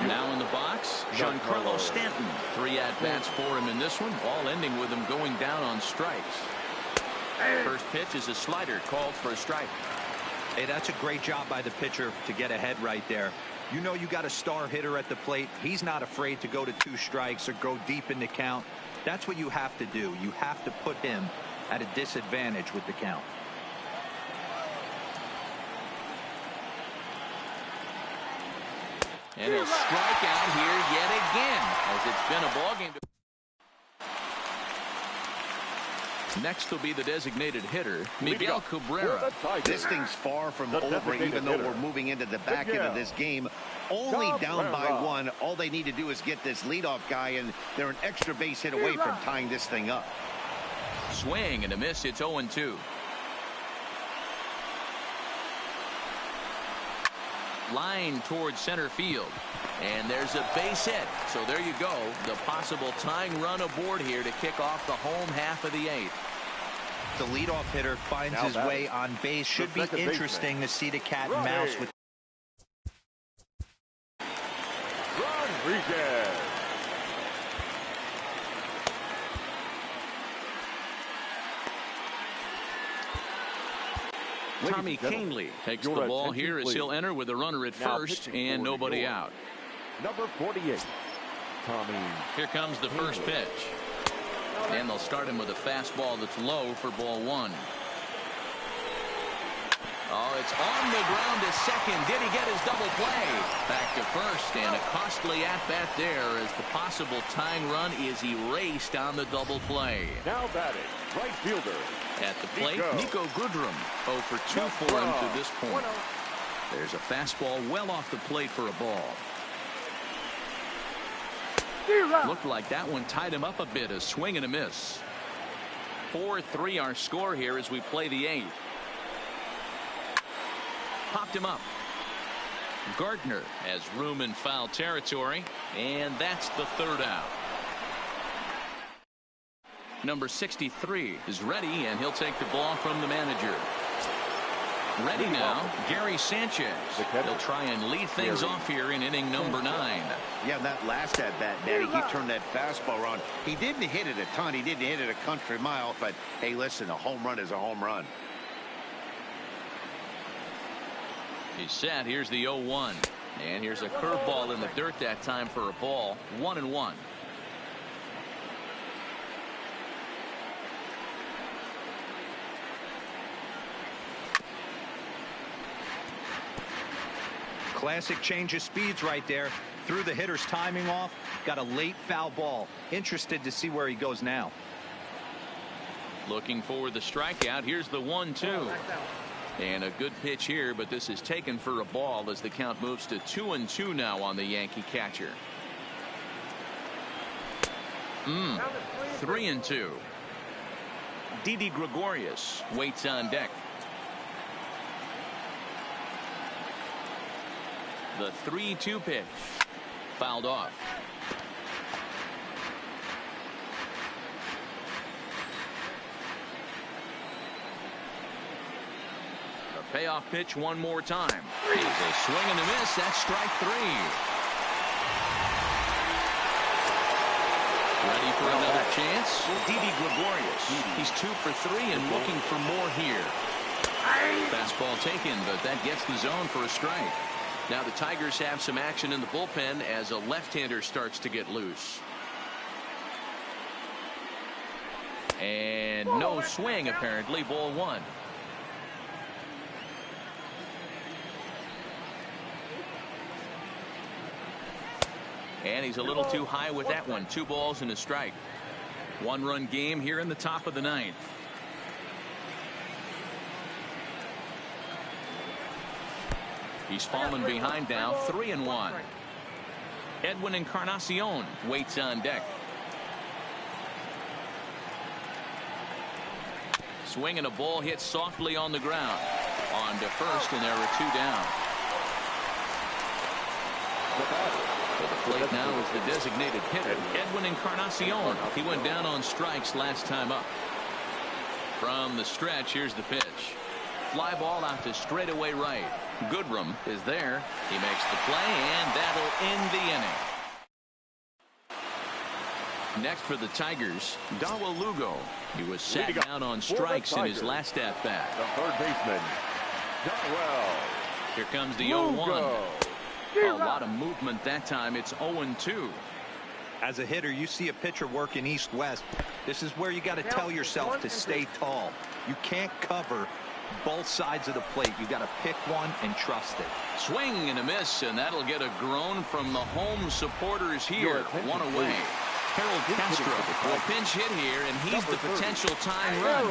Now in the box, Giancarlo Stanton. 3 at-bats for him in this one, all ending with him going down on strikes. First pitch is a slider called for a strike. Hey, that's a great job by the pitcher to get ahead right there. You know you got a star hitter at the plate. He's not afraid to go to 2 strikes or go deep in the count. That's what you have to do. You have to put him at a disadvantage with the count. And he'll strike out here yet again, as it's been a ballgame. Next will be the designated hitter, Miguel Cabrera. This thing's far from over, even though we're moving into the back end of this game. Only down by 1. All they need to do is get this leadoff guy, and they're an extra base hit away from tying this thing up. Swing and a miss. It's 0-2. Line towards center field. And there's a base hit. So there you go. The possible tying run aboard here to kick off the home half of the 8th. The leadoff hitter finds his way on base. Should be interesting to see the cat and mouse with Rodriguez. Tommy Kahnle takes the ball here as he'll enter with a runner at first and nobody out. Number 48, Tommy. Here comes the first pitch. And they'll start him with a fastball that's low for ball 1. Oh, it's on the ground to second. Did he get his double play? Back to first, and a costly at-bat there as the possible tying run is erased on the double play. Now batting, right fielder. At the plate, Nico Goodrum. 0 for 2 for him to this point. There's a fastball well off the plate for a ball. Looked like that one tied him up a bit. A swing and a miss. 4-3 our score here as we play the 8th. Popped him up. Gardner has room in foul territory, and that's the 3rd out. Number 63 is ready, and he'll take the ball from the manager. Ready now, Gary Sanchez. He'll try and lead things off here in inning number 9. Yeah, that last at-bat, Daddy, he turned that fastball around. He didn't hit it a ton. He didn't hit it a country mile, but hey, listen, a home run is a home run. He's set. Here's the 0-1. And here's a curveball in the dirt that time for a ball. 1-1. Classic change of speeds right there. Threw the hitter's timing off. Got a late foul ball. Interested to see where he goes now. Looking for the strikeout. Here's the 1-2. And a good pitch here, but this is taken for a ball as the count moves to 2-2 now on the Yankee catcher. 3-2. Didi Gregorius waits on deck. The 3-2 pitch. Fouled off. The payoff pitch one more time. It's a swing and a miss. That's strike 3. Ready for another chance? Didi Gregorius. He's 2 for 3 and looking for more here. Fastball taken, but that gets the zone for a strike. Now the Tigers have some action in the bullpen as a left-hander starts to get loose. And no swing, apparently. Ball 1. And he's a little too high with that one. 2 balls and a strike. 1-run game here in the top of the 9th. He's fallen behind now. 3-1. Edwin Encarnacion waits on deck. Swing and a ball hit softly on the ground. On to first, and there are 2 down. To the plate now is the designated hitter, Edwin Encarnacion. He went down on strikes last time up. From the stretch, here's the pitch. Fly ball out to straightaway right. Goodrum is there. He makes the play, and that'll end the inning. Next for the Tigers, Dawa Lugo. He was sat down on strikes in his last at-bat. The third baseman, Darwell. Here comes the 0-1. A lot of movement that time. It's 0-2. As a hitter, you see a pitcher working east-west. This is where you got to tell yourself to stay tall. You can't cover both sides of the plate. You got to pick one and trust it. Swing and a miss, and that'll get a groan from the home supporters here. 1 away. Harold Castro will pinch hit here, and he's the potential tying run.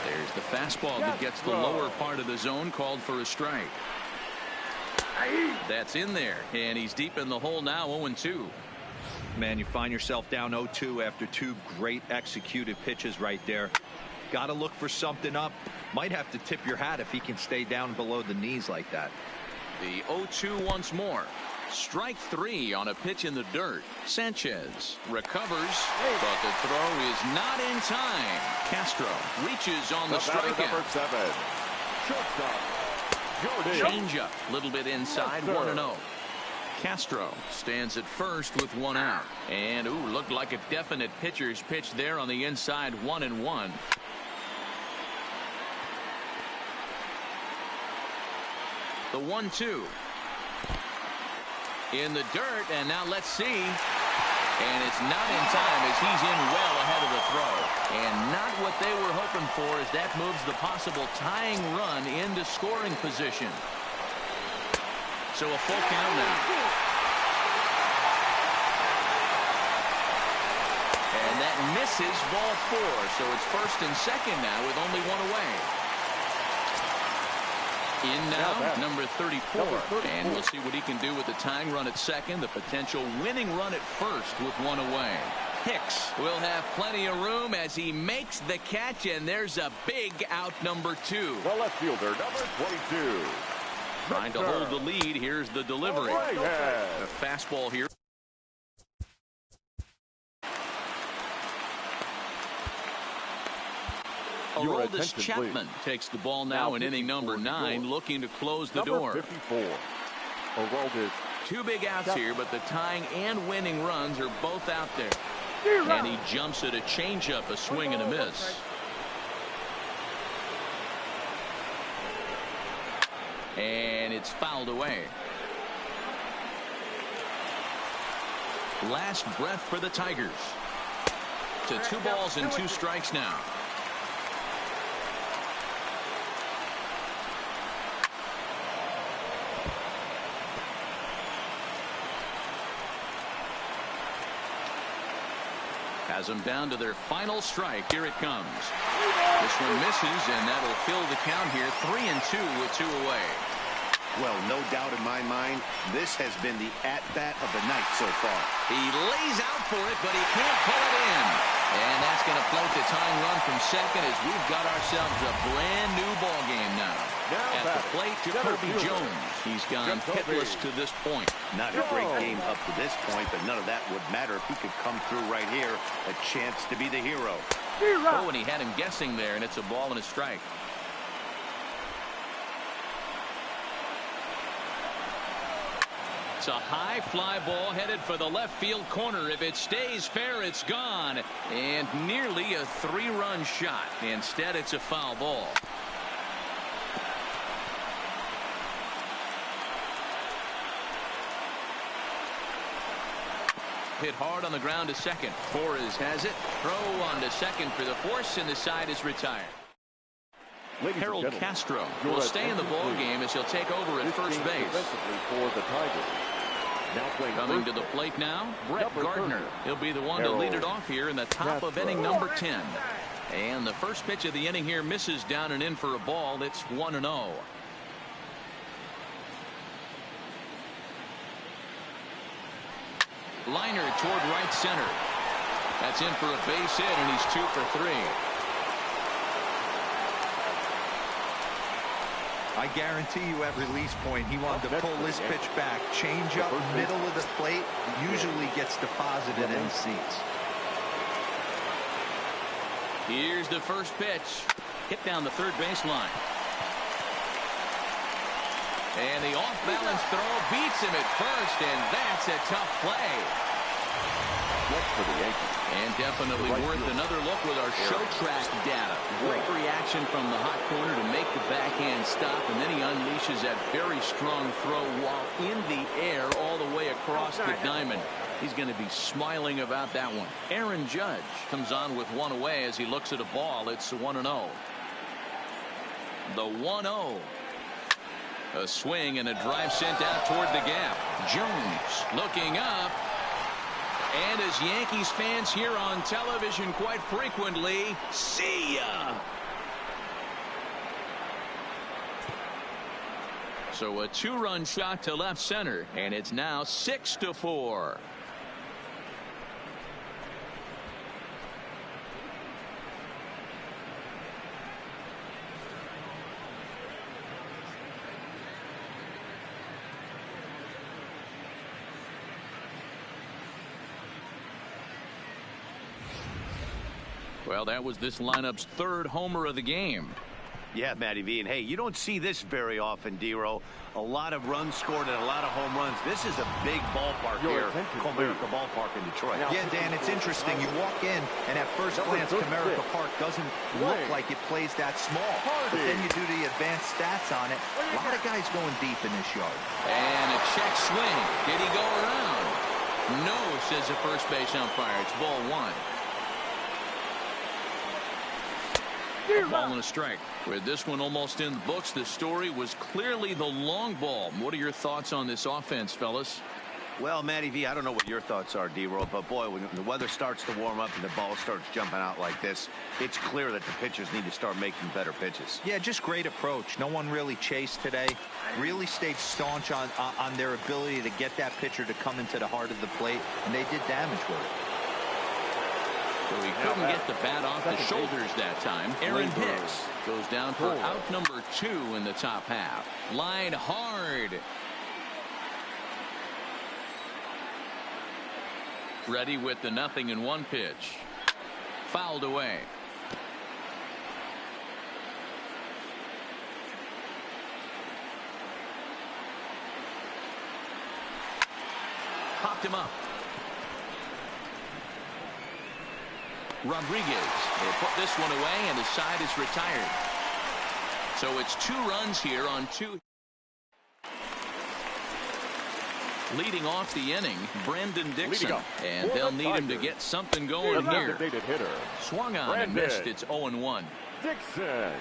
There's the fastball that gets the lower part of the zone, called for a strike. That's in there, and he's deep in the hole now. 0-2. Man, you find yourself down 0-2 after 2 great executed pitches right there. Got to look for something up. Might have to tip your hat if he can stay down below the knees like that. The 0-2 once more. Strike 3 on a pitch in the dirt. Sanchez recovers, but the throw is not in time. Castro reaches on the strikeout. Number 7. Shortstop, Jordan. Change-up, little bit inside. 1-0. Castro stands at first with 1 out. And, looked like a definite pitcher's pitch there on the inside. 1-1. The 1-2. In the dirt, and now let's see. And it's not in time as he's in well ahead of the throw. And not what they were hoping for as that moves the possible tying run into scoring position. So a full count now. And that misses ball 4. So it's first and second now with only 1 away. In now, number 34. And we'll see what he can do with the tying run at second. The potential winning run at first with 1 away. Hicks will have plenty of room as he makes the catch, and there's a big out, number 2. The left fielder, number 22. Trying to hold the lead. Here's the delivery. A fastball here. Aroldis Chapman takes the ball now in inning number 9, looking to close the door. 54. Aroldis. 2 big outs here, but the tying and winning runs are both out there. And he jumps at a changeup, a swing and a miss. And it's fouled away. Last breath for the Tigers. To 2 balls and 2 strikes now. Has them down to their final strike. Here it comes. This one misses, and that'll fill the count here. 3-2 with 2 away. Well, no doubt in my mind, this has been the at-bat of the night so far. He lays out for it, but he can't pull it in. And that's going to float the tying run from second as we've got ourselves a brand-new ball game now. At the plate, Jacoby Jones. He's gone hitless to this point. Not a great game up to this point, but none of that would matter if he could come through right here. A chance to be the hero. Oh, and he had him guessing there, and it's a ball and a strike. It's a high fly ball headed for the left field corner. If it stays fair, it's gone. And nearly a 3-run shot. Instead, it's a foul ball. Hit hard on the ground to second. Torres has it. Throw on to second for the force, and the side is retired. Harold Castro will stay in the ball game as he'll take over at first base. For the Tigers. Coming to the plate now, Brett Gardner. He'll be the one to lead it off here in the top of inning number 10. And the first pitch of the inning here misses down and in for a ball. It's 1-0. Liner toward right center. That's in for a base hit, and he's 2 for 3. I guarantee you at release point, he wanted to pull this pitch back. Change up middle of the plate, usually gets deposited in the seats. Here's the first pitch. Hit down the third baseline. And the off-balance throw beats him at first, and that's a tough play. For the Yankees. And definitely worth another look with our show track data. Great reaction from the hot corner to make the backhand stop, and then he unleashes that very strong throw while in the air all the way across the diamond. He's going to be smiling about that one. Aaron Judge comes on with 1 away as he looks at a ball. It's 1-0. The 1-0. A swing and a drive sent out toward the gap. Jones looking up. And as Yankees fans hear on television quite frequently, see ya! So a 2-run shot to left center, and it's now 6-4. Well, that was this lineup's 3rd homer of the game. Yeah, Matty V. And hey, you don't see this very often, D-Row. A lot of runs scored and a lot of home runs. This is a big ballpark here, Comerica Ballpark in Detroit. Yeah, Dan, it's interesting. You walk in, and at first glance, Comerica Park doesn't look like it plays that small. But then you do the advanced stats on it. A lot of guys going deep in this yard. And a check swing. Did he go around? No, says the first base umpire. It's ball 1. A ball and a strike. With this one almost in the books, the story was clearly the long ball. What are your thoughts on this offense, fellas? Well, Matty V, I don't know what your thoughts are, D-Row, but boy, when the weather starts to warm up and the ball starts jumping out like this, it's clear that the pitchers need to start making better pitches. Yeah, just great approach. No one really chased today. Really stayed staunch on their ability to get that pitcher to come into the heart of the plate, and they did damage with it. So he couldn't get the bat off the shoulders that time. Aaron Hicks goes down for out number 2 in the top half. Line hard. Ready with the 0-1 pitch. Fouled away. Popped him up. Rodriguez will put this one away, and the side is retired. So it's 2 runs here on 2. Leading off the inning, Brandon Dixon. And they'll need him to get something going here. Swung on and missed. It's 0-1. Dixon.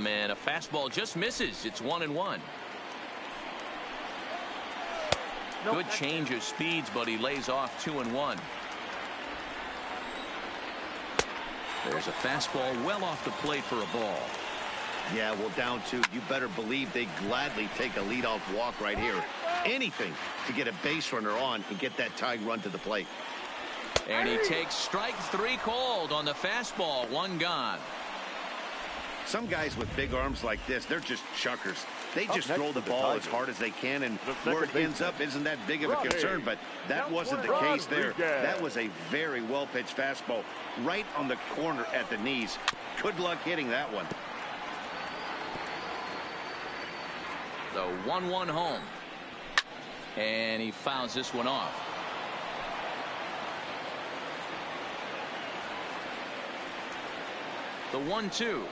Man, a fastball just misses. It's 1-1. Good change of speeds, but he lays off 2-1. There's a fastball well off the plate for a ball. Yeah, well, down 2, you better believe they gladly take a leadoff walk right here. Anything to get a base runner on and get that tying run to the plate. And he takes strike 3 called on the fastball. 1 gone. Some guys with big arms like this, they're just chuckers. They just throw the ball as hard as they can, and where it ends up isn't that big of a concern, but that wasn't the case there. That was a very well-pitched fastball right on the corner at the knees. Good luck hitting that one. The 1-1 home. And he fouls this one off. The 1-2.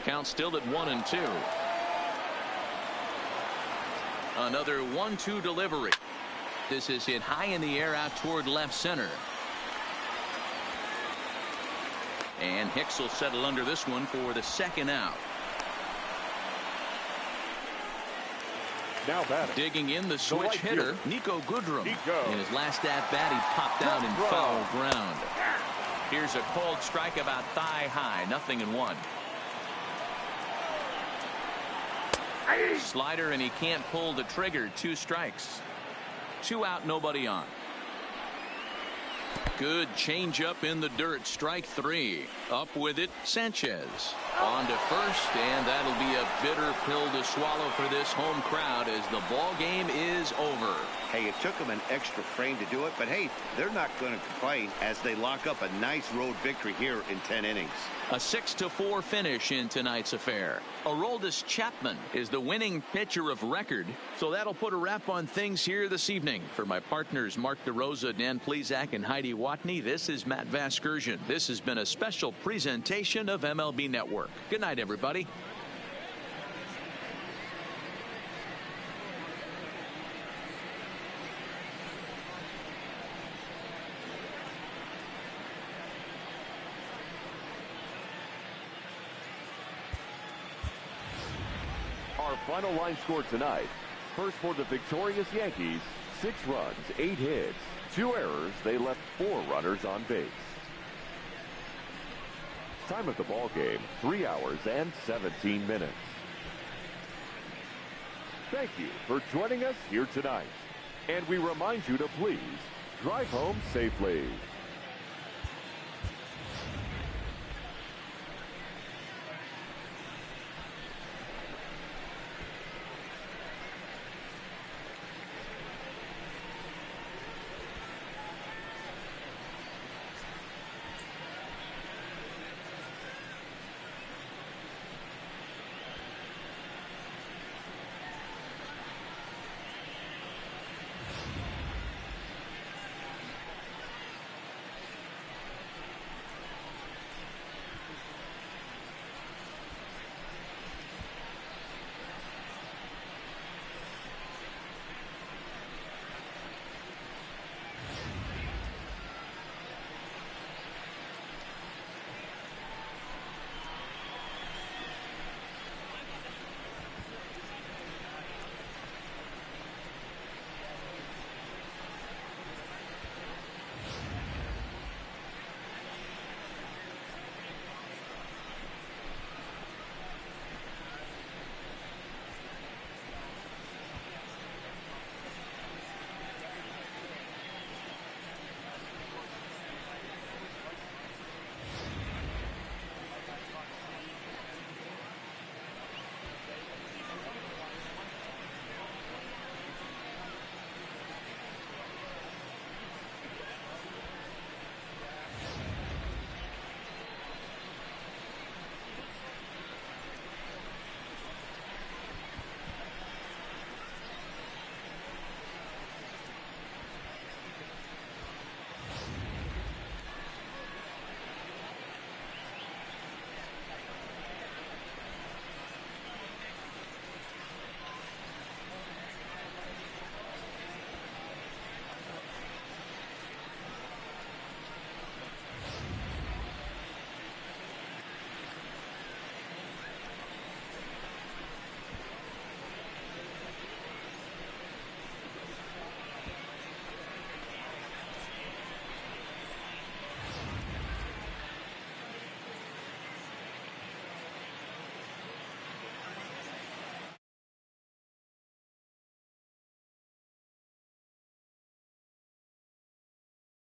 Count still at 1-2. Another 1-2 delivery. This is hit high in the air out toward left center. And Hicks will settle under this one for the 2nd out. Now batting. Digging in the switch hitter, Nico Goodrum. In his last at-bat, he popped down in foul ground. Here's a cold strike about thigh high, 0-1. Slider, and he can't pull the trigger. 2 strikes. 2 out, nobody on. Good changeup in the dirt. Strike 3. Up with it, Sanchez. On to first, and that'll be a bitter pill to swallow for this home crowd as the ball game is over. Hey, it took them an extra frame to do it, but hey, they're not going to complain as they lock up a nice road victory here in 10 innings. A 6-4 finish in tonight's affair. Aroldis Chapman is the winning pitcher of record, so that'll put a wrap on things here this evening. For my partners Mark DeRosa, Dan Plesac, and Heidi Watney, this is Matt Vasgersian. This has been a special presentation of MLB Network. Good night, everybody. Our final line score tonight. First for the victorious Yankees, 6 runs, 8 hits, 2 errors. They left 4 runners on base. Time of the ball game, 3 hours and 17 minutes. Thank you for joining us here tonight. And we remind you to please drive home safely.